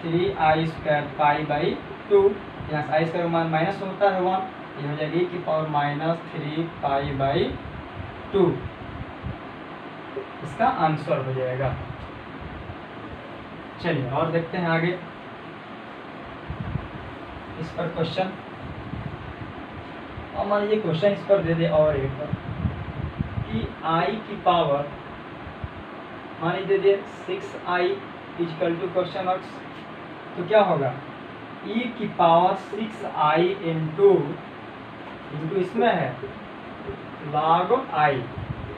3i square pi by 2, यहाँ से आई स्क्वायर मान माइनस होता है 1, ये हो जाएगा e की पावर -3 पाई बाई 2, इसका आंसर हो जाएगा। चलिए और देखते हैं आगे इस पर क्वेश्चन। और मान लीजिए क्वेश्चन इस पर दे दे और एक पर कि i की पावर मान लीजिए दे 6i equal to question marks, तो क्या होगा e की पावर 6i इंटू इसमें है log i,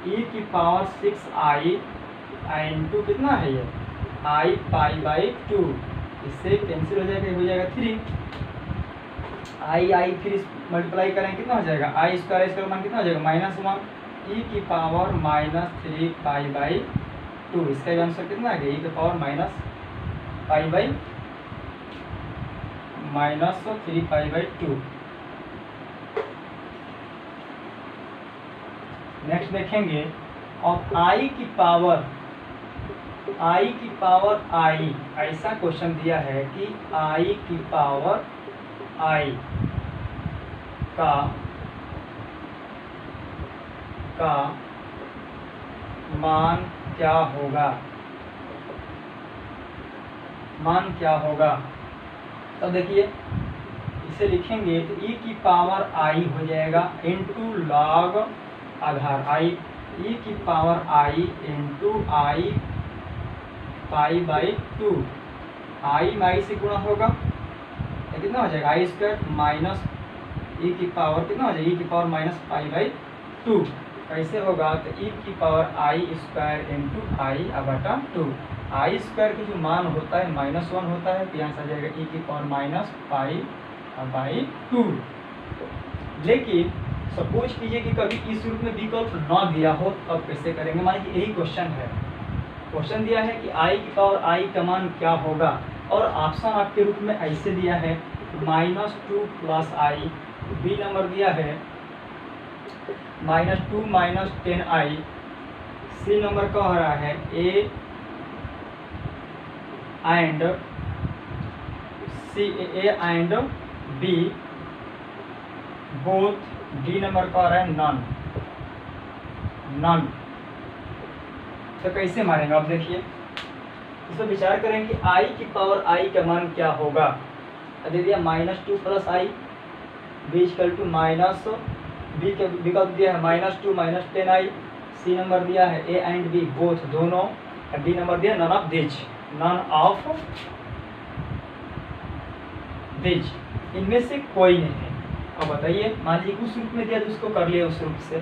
e की पावर 6i इंटू कितना है ये i पाई बाई 2, इससे कैंसिल हो जाएगा 3, i फिर मल्टीप्लाई करें कितना हो जाएगा आई स्क्वायर, इसका मान कितना हो जाएगा -1, e की पावर -3 पाई बाई 2, इसका आंसर कितना है e की पावर -3 पाई बाई 2। नेक्स्ट देखेंगे और i की पावर i, ऐसा क्वेश्चन दिया है कि i की पावर i का का मान क्या होगा, मान क्या होगा। तो देखिए इसे लिखेंगे तो e की पावर i हो जाएगा into log Aadhaar i, e की power i into i pi by 2, i में i से गुणा होगा तो कितना हो जाएगा i स्क्वायर माइनस e की पावर कितना हो जाएगा e की पावर माइनस पाई बाई 2। कैसे होगा तो e की पावर i स्क्वायर इंटू आई बटा 2, आई स्क्वायर का जो मान होता है -1 होता है तो यहाँ से आ जाएगा e की पावर माइनस पाई बाई 2। लेकिन सपोज कीजिए कि कभी इस रूप में विकल्प ना दिया हो तब कैसे करेंगे। मान लीजिए यही क्वेश्चन है, क्वेश्चन दिया है कि i की पावर i का मान क्या होगा और ऑप्शन आपके रूप में ऐसे दिया है -2 प्लस i, बी नंबर दिया है -2 माइनस 10i, सी नंबर कह रहा है a and b both, D number कह रहा है नन। तो कैसे मारेंगे आप देखिए, इस पर विचार करें कि i की पावर i का मान क्या होगा। दे दिया -2 plus i, b equal to minus b के विकल्प दिया है -2 माइनस 10i, सी नंबर दिया है a एंड b बोथ दोनों, और डी नंबर दिया नन ऑफ दिज, इनमें से कोई नहीं है। अब बताइए मान लीजिए उस रूप में दिया तो उसको कर लिया उस रूप से,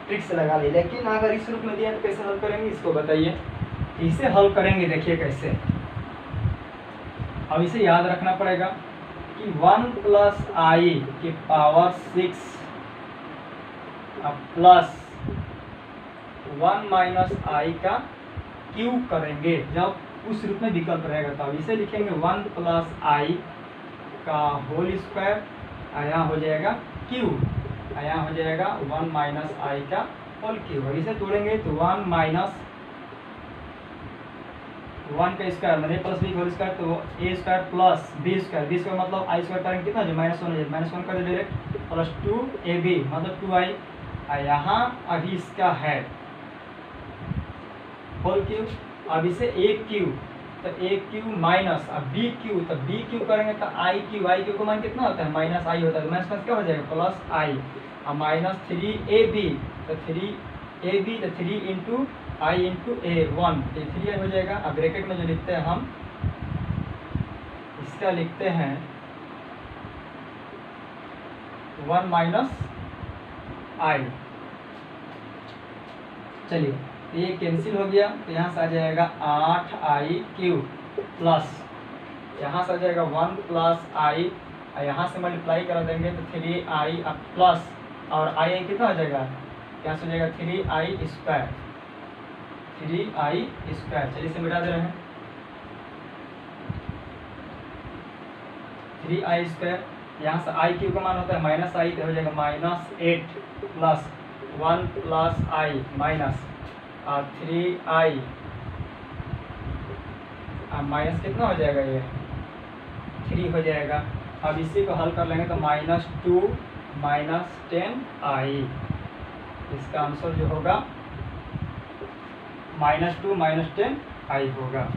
ट्रिक से लगा लिया, लेकिन अगर इस रूप में दिया तो कैसे हल करेंगे इसको बताइए। इसे हल करेंगे देखिए कैसे। अब इसे याद रखना पड़ेगा कि 1 प्लस i की पावर 6 प्लस 1 माइनस i का क्यूब करेंगे जब उस रूप में विकल्प रहेगा। तो अब इसे लिखेंगे 1 प्लस i का होल स्क्वायर, यहाँ हो जाएगा क्यूब, यहाँ हो जाएगा 1 माइनस i का होल क्यूब। और इसे तोड़ेंगे तो 1 माइनस 1 का स्क्वायर मैंने प्लस बी होल स्क्वायर, तो a square plus b square, b square मतलब i स्क्वायर करेंगे कितना हो जाए -1 कर डायरेक्ट, प्लस 2ab मतलब 2i, यहाँ अभी इसका है होल क्यूब। अब इसे a क्यूब तो a क्यूब माइनस अब b क्यूब, तो b क्यूब करेंगे तो i क्यूब का मान कितना होता है -i होता है, तो माइनस क्या हो जाएगा प्लस i, और माइनस 3ab तो 3ab तो 3 इंटू i इंटू a 1, ये 3i हो जाएगा। अब ब्रैकेट में जो लिखते हैं हम इसका लिखते हैं 1 माइनस i। चलिए ये कैंसिल हो गया तो यहाँ से आ जाएगा 8i क्यूब प्लस यहाँ से आ जाएगा 1 प्लस i, और यहाँ से मल्टीप्लाई करा देंगे तो 3i प्लस और i कितना हो जाएगा, यहाँ से हो जाएगा 3i स्क्वायर, 3i स्क्वायर। चलिए इसे मिटा दे रहे हैं 3i स्क्वायर, यहाँ से i क्यूब का मान होता है -i तो हो जाएगा -8 plus 1 plus i minus 3i minus कितना हो जाएगा ये 3 हो जाएगा। अब इसी को हल कर लेंगे तो -2 माइनस 10i, इसका आंसर जो होगा -2 माइनस 10i होगा।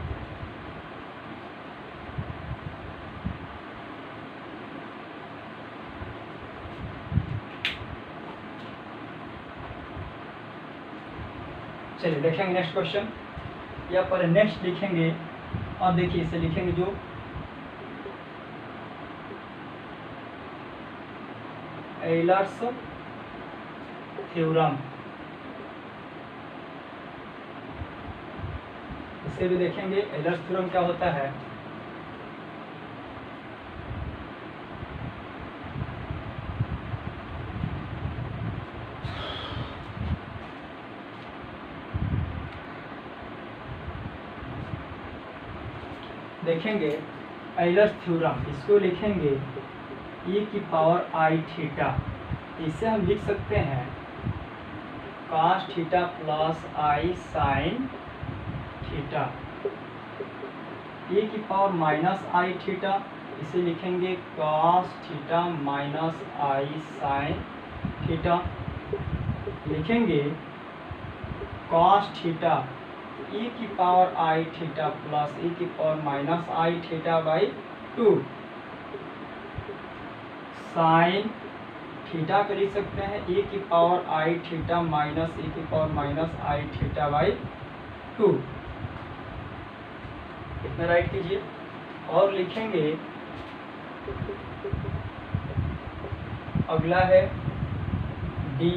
चलिए देखेंगे नेक्स्ट क्वेश्चन, या पर नेक्स्ट लिखेंगे और देखिए इसे लिखेंगे जो एलर्स थ्योरम, इसे भी देखेंगे एलर्स थ्योरम क्या होता है। देखेंगे एलर्स थ्योरम, इसको लिखेंगे e की पावर i थीटा, इसे हम लिख सकते हैं cos theta plus i sine theta, e की पावर माइनस i थीटा, इसे लिखेंगे cos theta minus i sine theta. लिखेंगे कॉस थीटा ई की पावर आई थीटा प्लस ई की power minus I theta by 2 sine theta को लिख सकते हैं ई की पावर आई थीटा माइनस ई की power minus I theta by 2। इतना राइट कीजिए और लिखेंगे अगला है डी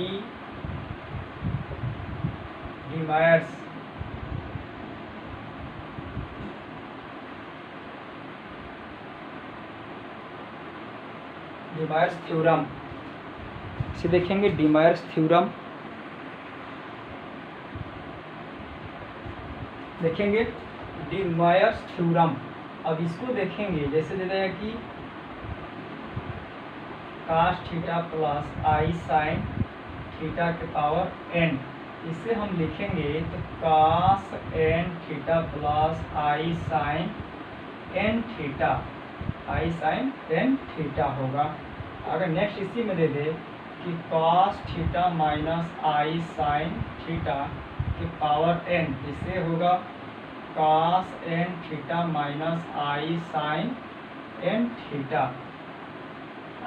मायर्स थ्योरम। इसे देखेंगे डी मायर्स थ्योरम, देखेंगे डी मायर्स थ्योरम। अब इसको देखेंगे, जैसे दे हैं कि cos theta plus i sine theta के पावर n, इसे हम लिखेंगे तो cos n theta plus i sine n theta, i sine n theta होगा। अगर नेक्स्ट इसी में दे दे कि cos theta minus i sine theta के पावर n, इससे होगा cos n theta minus i sine n theta.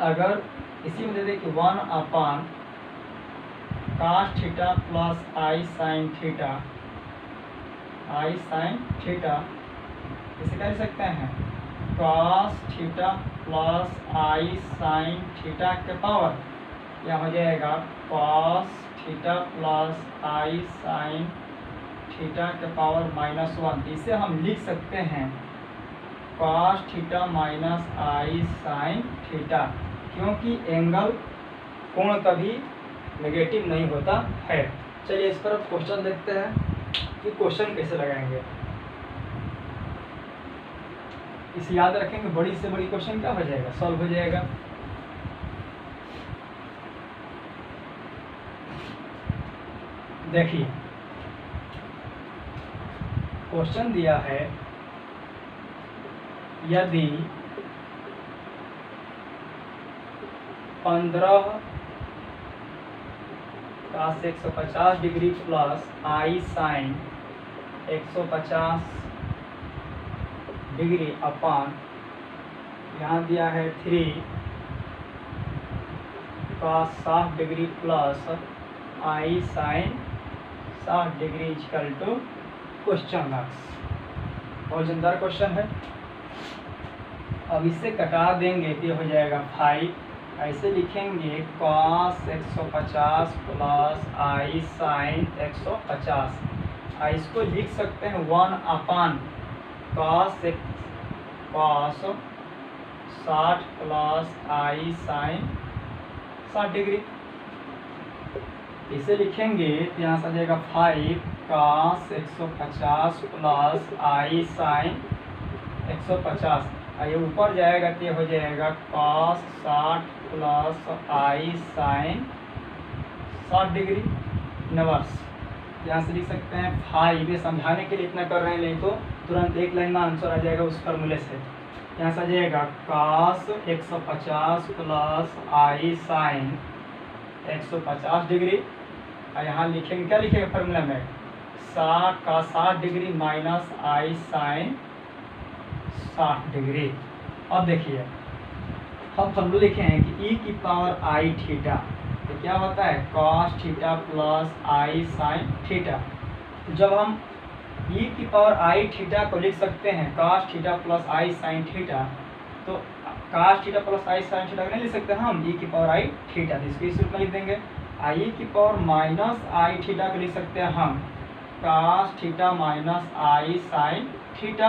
अगर इसी में दे दे कि 1 अपान cos theta plus i sine theta, i sine theta, इसे कह सकते हैं cos theta plus i sine theta के पावर, यह हो जाएगा cos theta plus i sine theta के पावर -1। इसे हम लिख सकते हैं cos theta minus i sine theta, क्योंकि एंगल कोण कभी नेगेटिव नहीं होता है। चलिए इस पर अब क्वेश्चन देखते हैं कि क्वेश्चन कैसे लगाएंगे। इसे याद रखेंगे, बड़ी से बड़ी क्वेश्चन क्या हो जाएगा, सॉल्व हो जाएगा। देखिए क्वेश्चन दिया है, यदि 15 cos 150 degree plus i sine 150 degree upon, यहाँ दिया है 3 cos 60 degree plus i sine 60 degree equal to question marks. और जनदार क्वेश्चन है। अब इसे कटा देंगे तो हो जाएगा 5। ऐसे लिखेंगे cos 150 प्लस आई साइन 150। इसको लिख सकते हैं 1 अपान cos 60 plus i sine 60 degree. इसे लिखेंगे तो यहाँ से आ जाएगा 5 cos 150 प्लस आई साइन 150। ये ऊपर जाएगा तो हो जाएगा cos 60 plus i sine 60 degree inverse. यहाँ से लिख सकते हैं 5। ये समझाने के लिए इतना कर रहे हैं, नहीं तो तुरंत एक लाइन में आंसर आ जाएगा उस फॉर्मूले से। यहाँ से आ जाएगा cos 150 plus i sine 150 degree. और यहाँ लिखेंगे, क्या लिखेंगे फॉर्मूला में, 60 degree minus i sine 60 degree. अब देखिए हम फॉर्मूला लिखे हैं कि ई की पावर आई थीटा, तो क्या होता है cos theta plus i sine theta. जब हम ई की पावर आई थीटा को लिख सकते हैं cos theta plus i sine theta, तो cos theta plus i sine theta को नहीं लिख सकते हम ई की पावर आई थीटा, तो इसको इस रूप में लिख देंगे। आई की पावर माइनस आई थीटा को लिख सकते हैं हम cos theta minus i sine theta,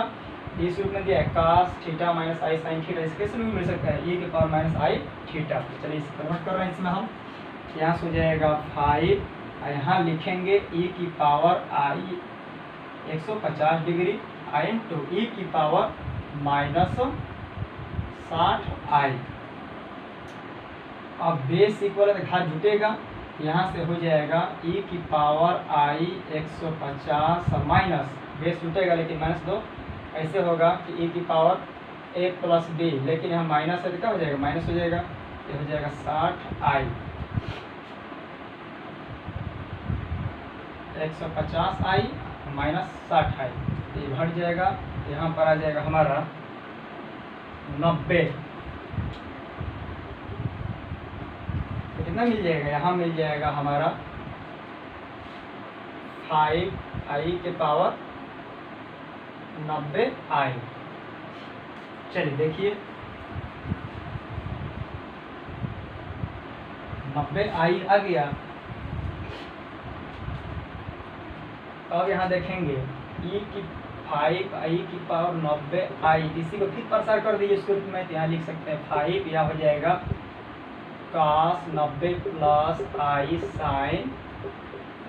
इस रूप में दिया है cos theta minus i sine theta. इसके रूप में मिल सकता है ई की पावर माइनस आई थीटा। चलिए इसे कन्वर्ट कर रहे हैं इसमें हम। यहाँ से हो जाएगा 5, यहाँ लिखेंगे ई की power i 150 degree i two e की पावर माइनस 60 आई। अब बेस इक्वल है, घात जुटेगा, यहाँ से हो जाएगा ई की पावर आई 150 माइनस, बेस जुटेगा लेकिन माइनस 2। ऐसे होगा कि ई की पावर ए प्लस बी, लेकिन यहाँ माइनस है तो क्या हो जाएगा, माइनस हो जाएगा, ये हो जाएगा 60 आई। 150i माइनस 60i, तो ये घट जाएगा, यहाँ पर आ जाएगा हमारा 90। तो कितना मिल जाएगा, यहाँ मिल जाएगा हमारा 5i के पावर 90i। चलिए देखिए 90i आ गया। अब यहाँ देखेंगे e की पावर 90i, इसी को फिर प्रसार कर दीजिए इसके रूप में, तो यहाँ लिख सकते हैं 5, यह हो जाएगा cos 90 प्लस i साइन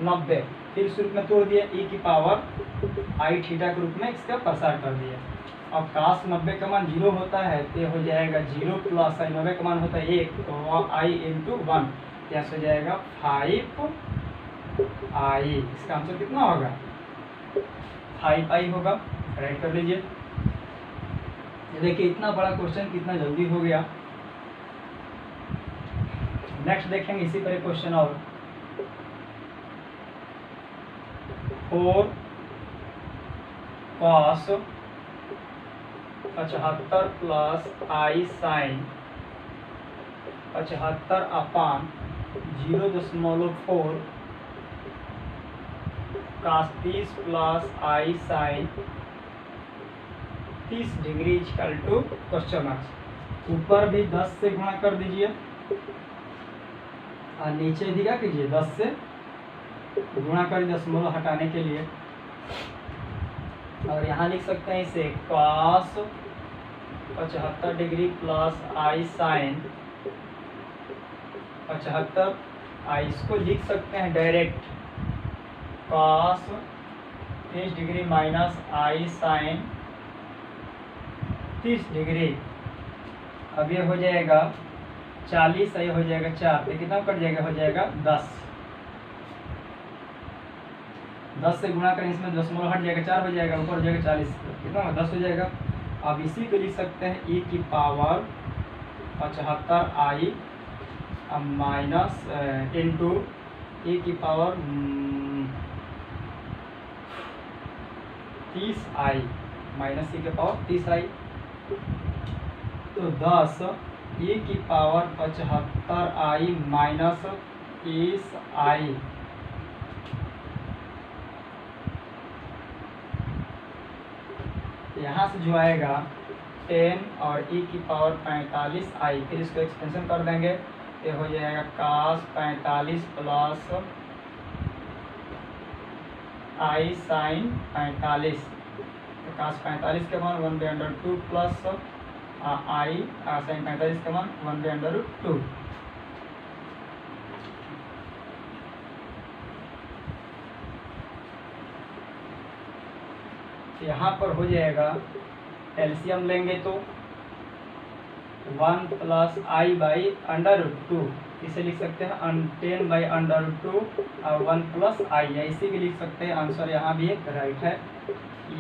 90, फिर इस रूप में तोड़ दिया, e की पावर i थीटा के रूप में इसका प्रसार कर दिया। अब cos 90 का मान 0 होता है, तो हो जाएगा 0 प्लस i, 90 का मान होता है 1, तो i इंटू 1, यहाँ से हो जाएगा 5i। इसका आंसर कितना होगा, 5i होगा। राइट कर लीजिए। ये देखिए इतना बड़ा क्वेश्चन कितना जल्दी हो गया। नेक्स्ट देखेंगे इसी पर एक क्वेश्चन और, 4 cos 75 plus i sine 75 upon 0.4 cos 30 plus i sine 30 degree equal to question marks. ऊपर भी 10 से गुणा कर दीजिए और नीचे भी क्या कीजिए 10 से गुणा कर, दशमलव हटाने के लिए। और यहाँ लिख सकते हैं इसे cos 75 degree plus i sine 75, इसको लिख सकते हैं direct cos 30 degree minus i sine 30 degree. अब ये हो जाएगा 40, ये हो जाएगा 4, तो कितना कट जाएगा, हो जाएगा 10। 10 से गुणा करें, इसमें दशमलव हट जाएगा, 4 हो जाएगा, ऊपर हो जाएगा 40, कितना 10 हो जाएगा। अब इसी को लिख सकते हैं e की power 75i minus into e की पावर 30i माइनस e के पावर 30i, तो 10 e की पावर 75i माइनस 30i। यहाँ से जो आएगा 10 और e की पावर 45i, फिर इसको एक्सपेंशन कर देंगे, ये हो जाएगा cos 45 प्लस i साइन 45, तो cos 45 के मान 1/√2 प्लस i साइन 45 के मान 1/√2। यहाँ पर हो जाएगा, एलसीएम लेंगे तो 1 प्लस i बाई √2, इसे लिख सकते हैं 10/√2 और 1 प्लस i, या इसी के लिख सकते हैं। आंसर यहाँ भी एक राइट है,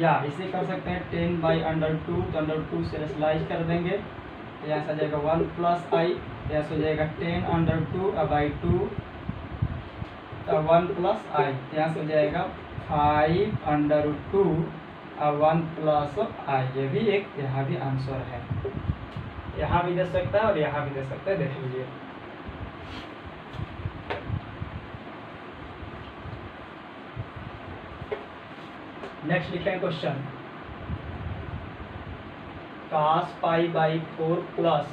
या इसे कर सकते हैं 10/√2, तो √2 से स्लाइस कर देंगे, यहाँ से आ जाएगा 1 प्लस i, यहाँ से हो जाएगा 10√2/2 तो 1 प्लस i, यहाँ से हो जाएगा 5√2 और 1 प्लस i। ये भी एक यहाँ भी आंसर है, यहाँ भी दे सकता है और यहाँ भी दे सकता है, देख लीजिए। नेक्स्ट लिखें question, cos π/4 plus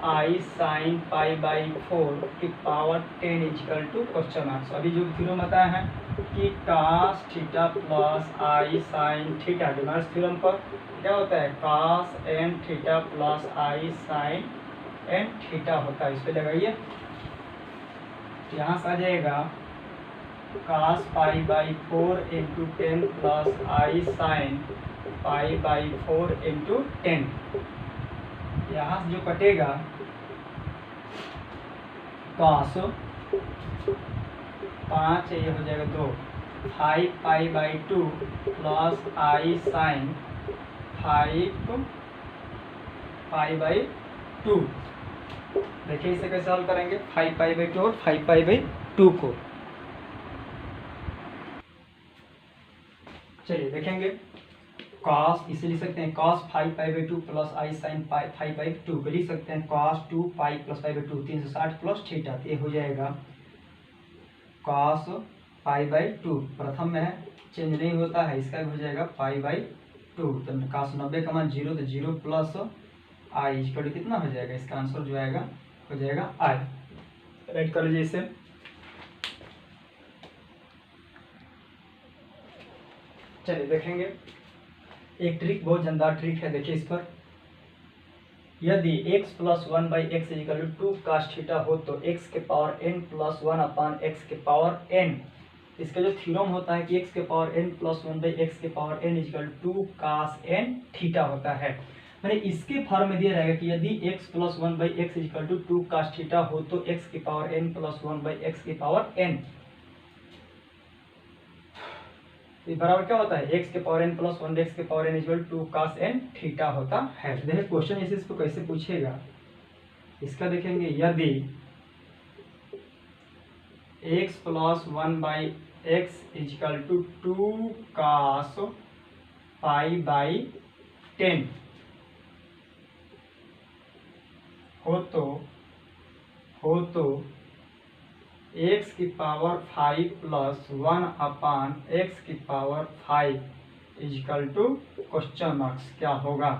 i sine π/4 की power 10 equal to question marks. अभी जो थ्योरम बताया है कि cos theta plus i sine theta, De Moivre's theorem पर क्या होता है, cos n theta plus i sine n theta होता है, इस पे लगाइए। यहाँ से आ जाएगा cos π/4 into 10 plus i sine π/4 into 10, यहाँ से जो कटेगा cos 5, ये हो जाएगा 2, 5π/2 प्लस i साइन 5π/2। देखिए इसे कैसे हल करेंगे, 5π/2 और 5π/2 को। चलिए देखेंगे, कॉस इसे लिख सकते हैं कॉस 5π/2 प्लस आई साइन 5/2 को लिख सकते हैं कॉस 2π प्लस π/2 360 प्लस थीटा। ये हो जाएगा कॉस π/2, प्रथम में है चेंज नहीं होता है, इसका भी हो जाएगा π/2। तो कॉस 90 का मान 0, तो 0 प्लस आई इक्वल कितना हो जाएगा, इसका आंसर जो आएगा हो जाएगा आई। राइट कर लीजिए इसे। चलिए देखेंगे एक ट्रिक, बहुत जानदार ट्रिक है, देखिए इस पर। यदि x plus 1/x equal to 2 cos theta हो तो x के power n plus 1 upon x के पावर n, इसका जो थ्योरम होता है कि x के पावर n प्लस 1/x के power n equal to 2 cos n theta होता है। मैंने इसके फॉर्म में दिया रहेगा कि यदि x plus 1/x equal to 2 cos theta हो तो x के पावर n प्लस 1/x के पावर n, तो बराबर क्या होता है, x के पावर n प्लस 1x के power n equal 2 cos n theta होता है। देखिए क्वेश्चन इसे इसको कैसे पूछेगा, इसका देखेंगे, यदि x plus 1/x equal to 2 cos π/10 हो तो x की पावर 5 प्लस 1 अपान x की power 5 equal to question marks क्या होगा।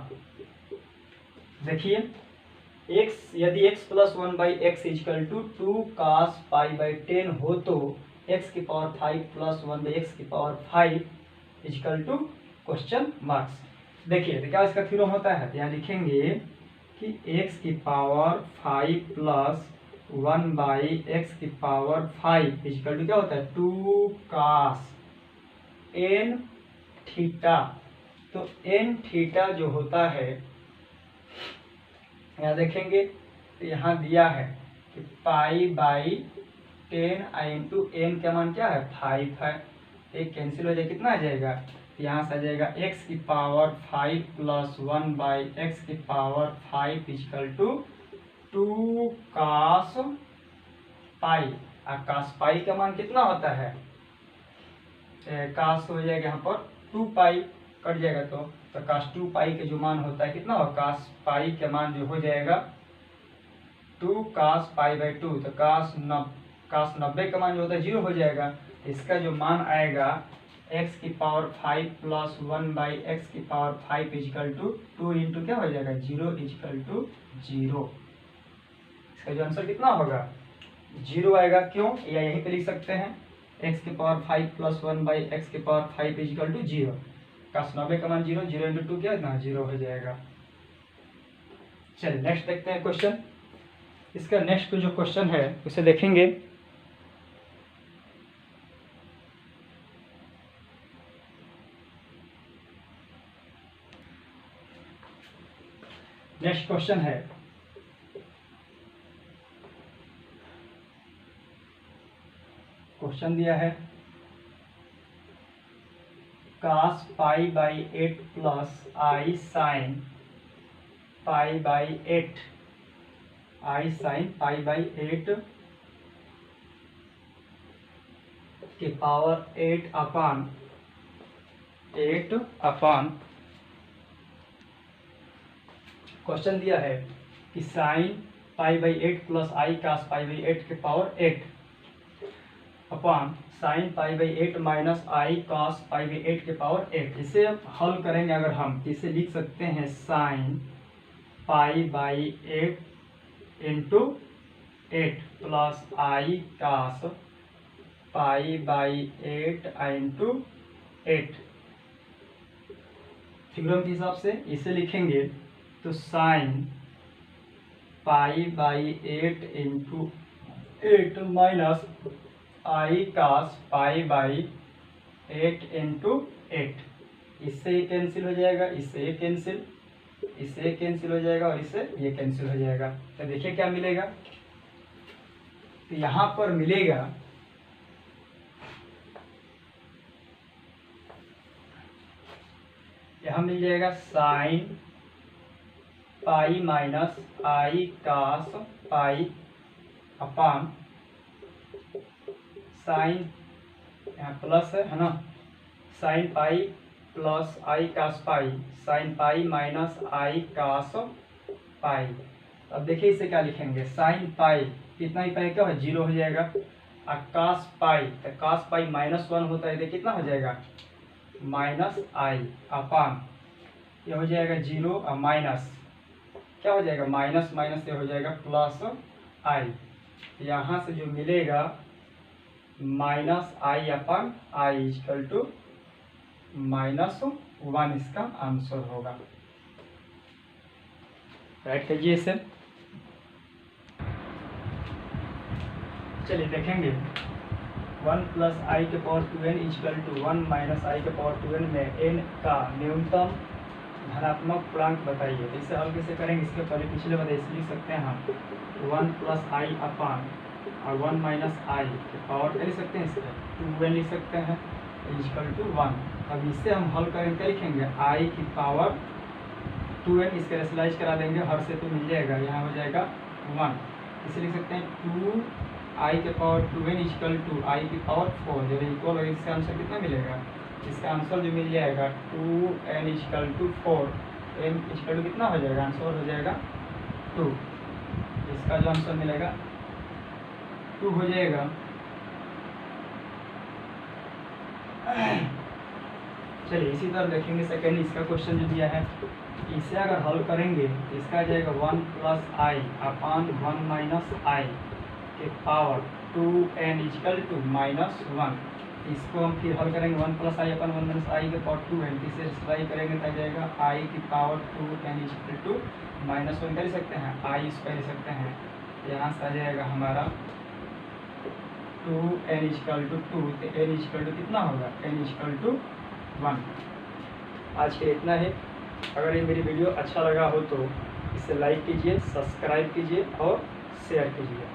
देखिए यदि x plus 1/x equal to 2 cos π/10 हो तो x की पावर 5 प्लस 1/x की power 5 equal to question marks. देखिए तो क्या इसका थ्योरम होता है, यहाँ लिखेंगे कि x की पावर 5 प्लस 1/x की पावर 5 इक्वल टू क्या होता है 2 cos n थीटा। तो n थीटा जो होता है, यहाँ देखेंगे तो यहाँ दिया है कि π/10 इंटू n का मान क्या है 5 है, एक कैंसिल हो जाए कितना आ जाएगा, यहाँ से आ जाएगा x की पावर 5 प्लस 1/x की power 5 equal to 2 cos pi. cos pi का मान कितना होता है, cos हो जाएगा यहाँ पर 2 पाई कट जाएगा, तो cos 2 पाई के जो मान होता है कितना होगा, cos पाई के मान जो हो जाएगा 2 cos π/2, तो cos 90 का मान जो होता है 0 हो जाएगा। इसका जो मान आएगा x की पावर 5 प्लस 1/x की पावर 5 इक्वल टू 2 इंटू क्या हो जाएगा 0 इक्वल टू 0। इसका जो आंसर कितना होगा 0 आएगा। क्यों, या यहीं पे लिख सकते हैं x की पावर 5 प्लस 1/x की पावर 5 इक्वल टू 0, cos 90 का मान 0, 0 इंटू 2 क्या है ना 0 हो जाएगा। चलिए नेक्स्ट देखते हैं क्वेश्चन। इसका नेक्स्ट जो क्वेश्चन है उसे देखेंगे। नेक्स्ट क्वेश्चन है, क्वेश्चन दिया है cos π/8 plus i sin π/8 i sin π/8 के पावर 8 अपान क्वेश्चन दिया है कि sin π/8 प्लस i cos π/8 के power 8 upon sin π/8 minus i cos π/8 के पावर 8। इसे हल करेंगे अगर हम, इसे लिख सकते हैं sin π/8 into 8 plus i cos π/8 into 8। Theorem के हिसाब से इसे लिखेंगे तो sin π/8 into 8 minus i cos π/8 into 8, इससे ये कैंसिल हो जाएगा, इससे ये कैंसिल, इससे ये कैंसिल हो जाएगा और इससे ये कैंसिल हो जाएगा। तो देखिए क्या मिलेगा, तो यहाँ पर मिलेगा यहाँ मिल जाएगा sine pi minus i cos pi upon sign यहाँ प्लस है ना, साइन पाई प्लस आई कास पाई, साइन पाई माइनस आई कास पाई। अब देखिए इसे क्या लिखेंगे, साइन पाई कितना ही पाई क्या हो, 0 हो जाएगा। और कास पाई, तो कास पाई -1 होता है, देखिए कितना हो जाएगा, माइनस आई अपान ये हो जाएगा 0 और माइनस क्या हो जाएगा, माइनस माइनस ये हो जाएगा प्लस आई। यहाँ से जो मिलेगा minus i upon i equal to -1 इसका आंसर होगा। राइट कीजिए इसे। चलिए देखेंगे 1 प्लस आई के power 2n equal to 1 minus i के पावर 2n में n का न्यूनतम धनात्मक पूर्णांक बताइए। इसे हल कैसे करेंगे, इसके पहले पिछले वाले इसे लिख सकते हैं हम 1 प्लस आई अपान और 1 माइनस आई के पावर क्या लिख सकते हैं, इसके 2n लिख सकते हैं इक्वल टू 1। अब इससे हम हल करेंगे क्या लिखेंगे, आई की पावर 2n, इसके रेशनलाइज करा देंगे, हर से तो मिल जाएगा, यहाँ हो जाएगा 1। इसे लिख सकते हैं 2 आई के पावर 2n इक्वल टू आई की पावर 4, जब इक्वल होगा इसका आंसर कितना मिलेगा, इसका आंसर जो मिल जाएगा 2n equal to 4, n equal to कितना हो जाएगा, आंसर हो जाएगा 2। इसका जो आंसर मिलेगा 2 हो जाएगा। चलिए इसी तरह देखेंगे सेकेंड इसका क्वेश्चन जो दिया है, इसे अगर हल करेंगे तो इसका आ जाएगा 1 plus I upon 1 minus i के पावर 2n इक्वल टू -1। इसको हम फिर हल करेंगे 1 plus I upon 1 minus i के पावर 2n, इसे ट्राई करेंगे तो आ जाएगा आई की पावर 2n इक्वल टू -1 कर सकते हैं, आई स्क्वायर ले सकते हैं, यहाँ से आ जाएगा हमारा 2n इक्वल टू 2, तो n इक्वल टू कितना होगा, n इक्वल टू 1। आज के इतना है। अगर ये मेरी वीडियो अच्छा लगा हो तो इसे लाइक कीजिए, सब्सक्राइब कीजिए और शेयर कीजिए।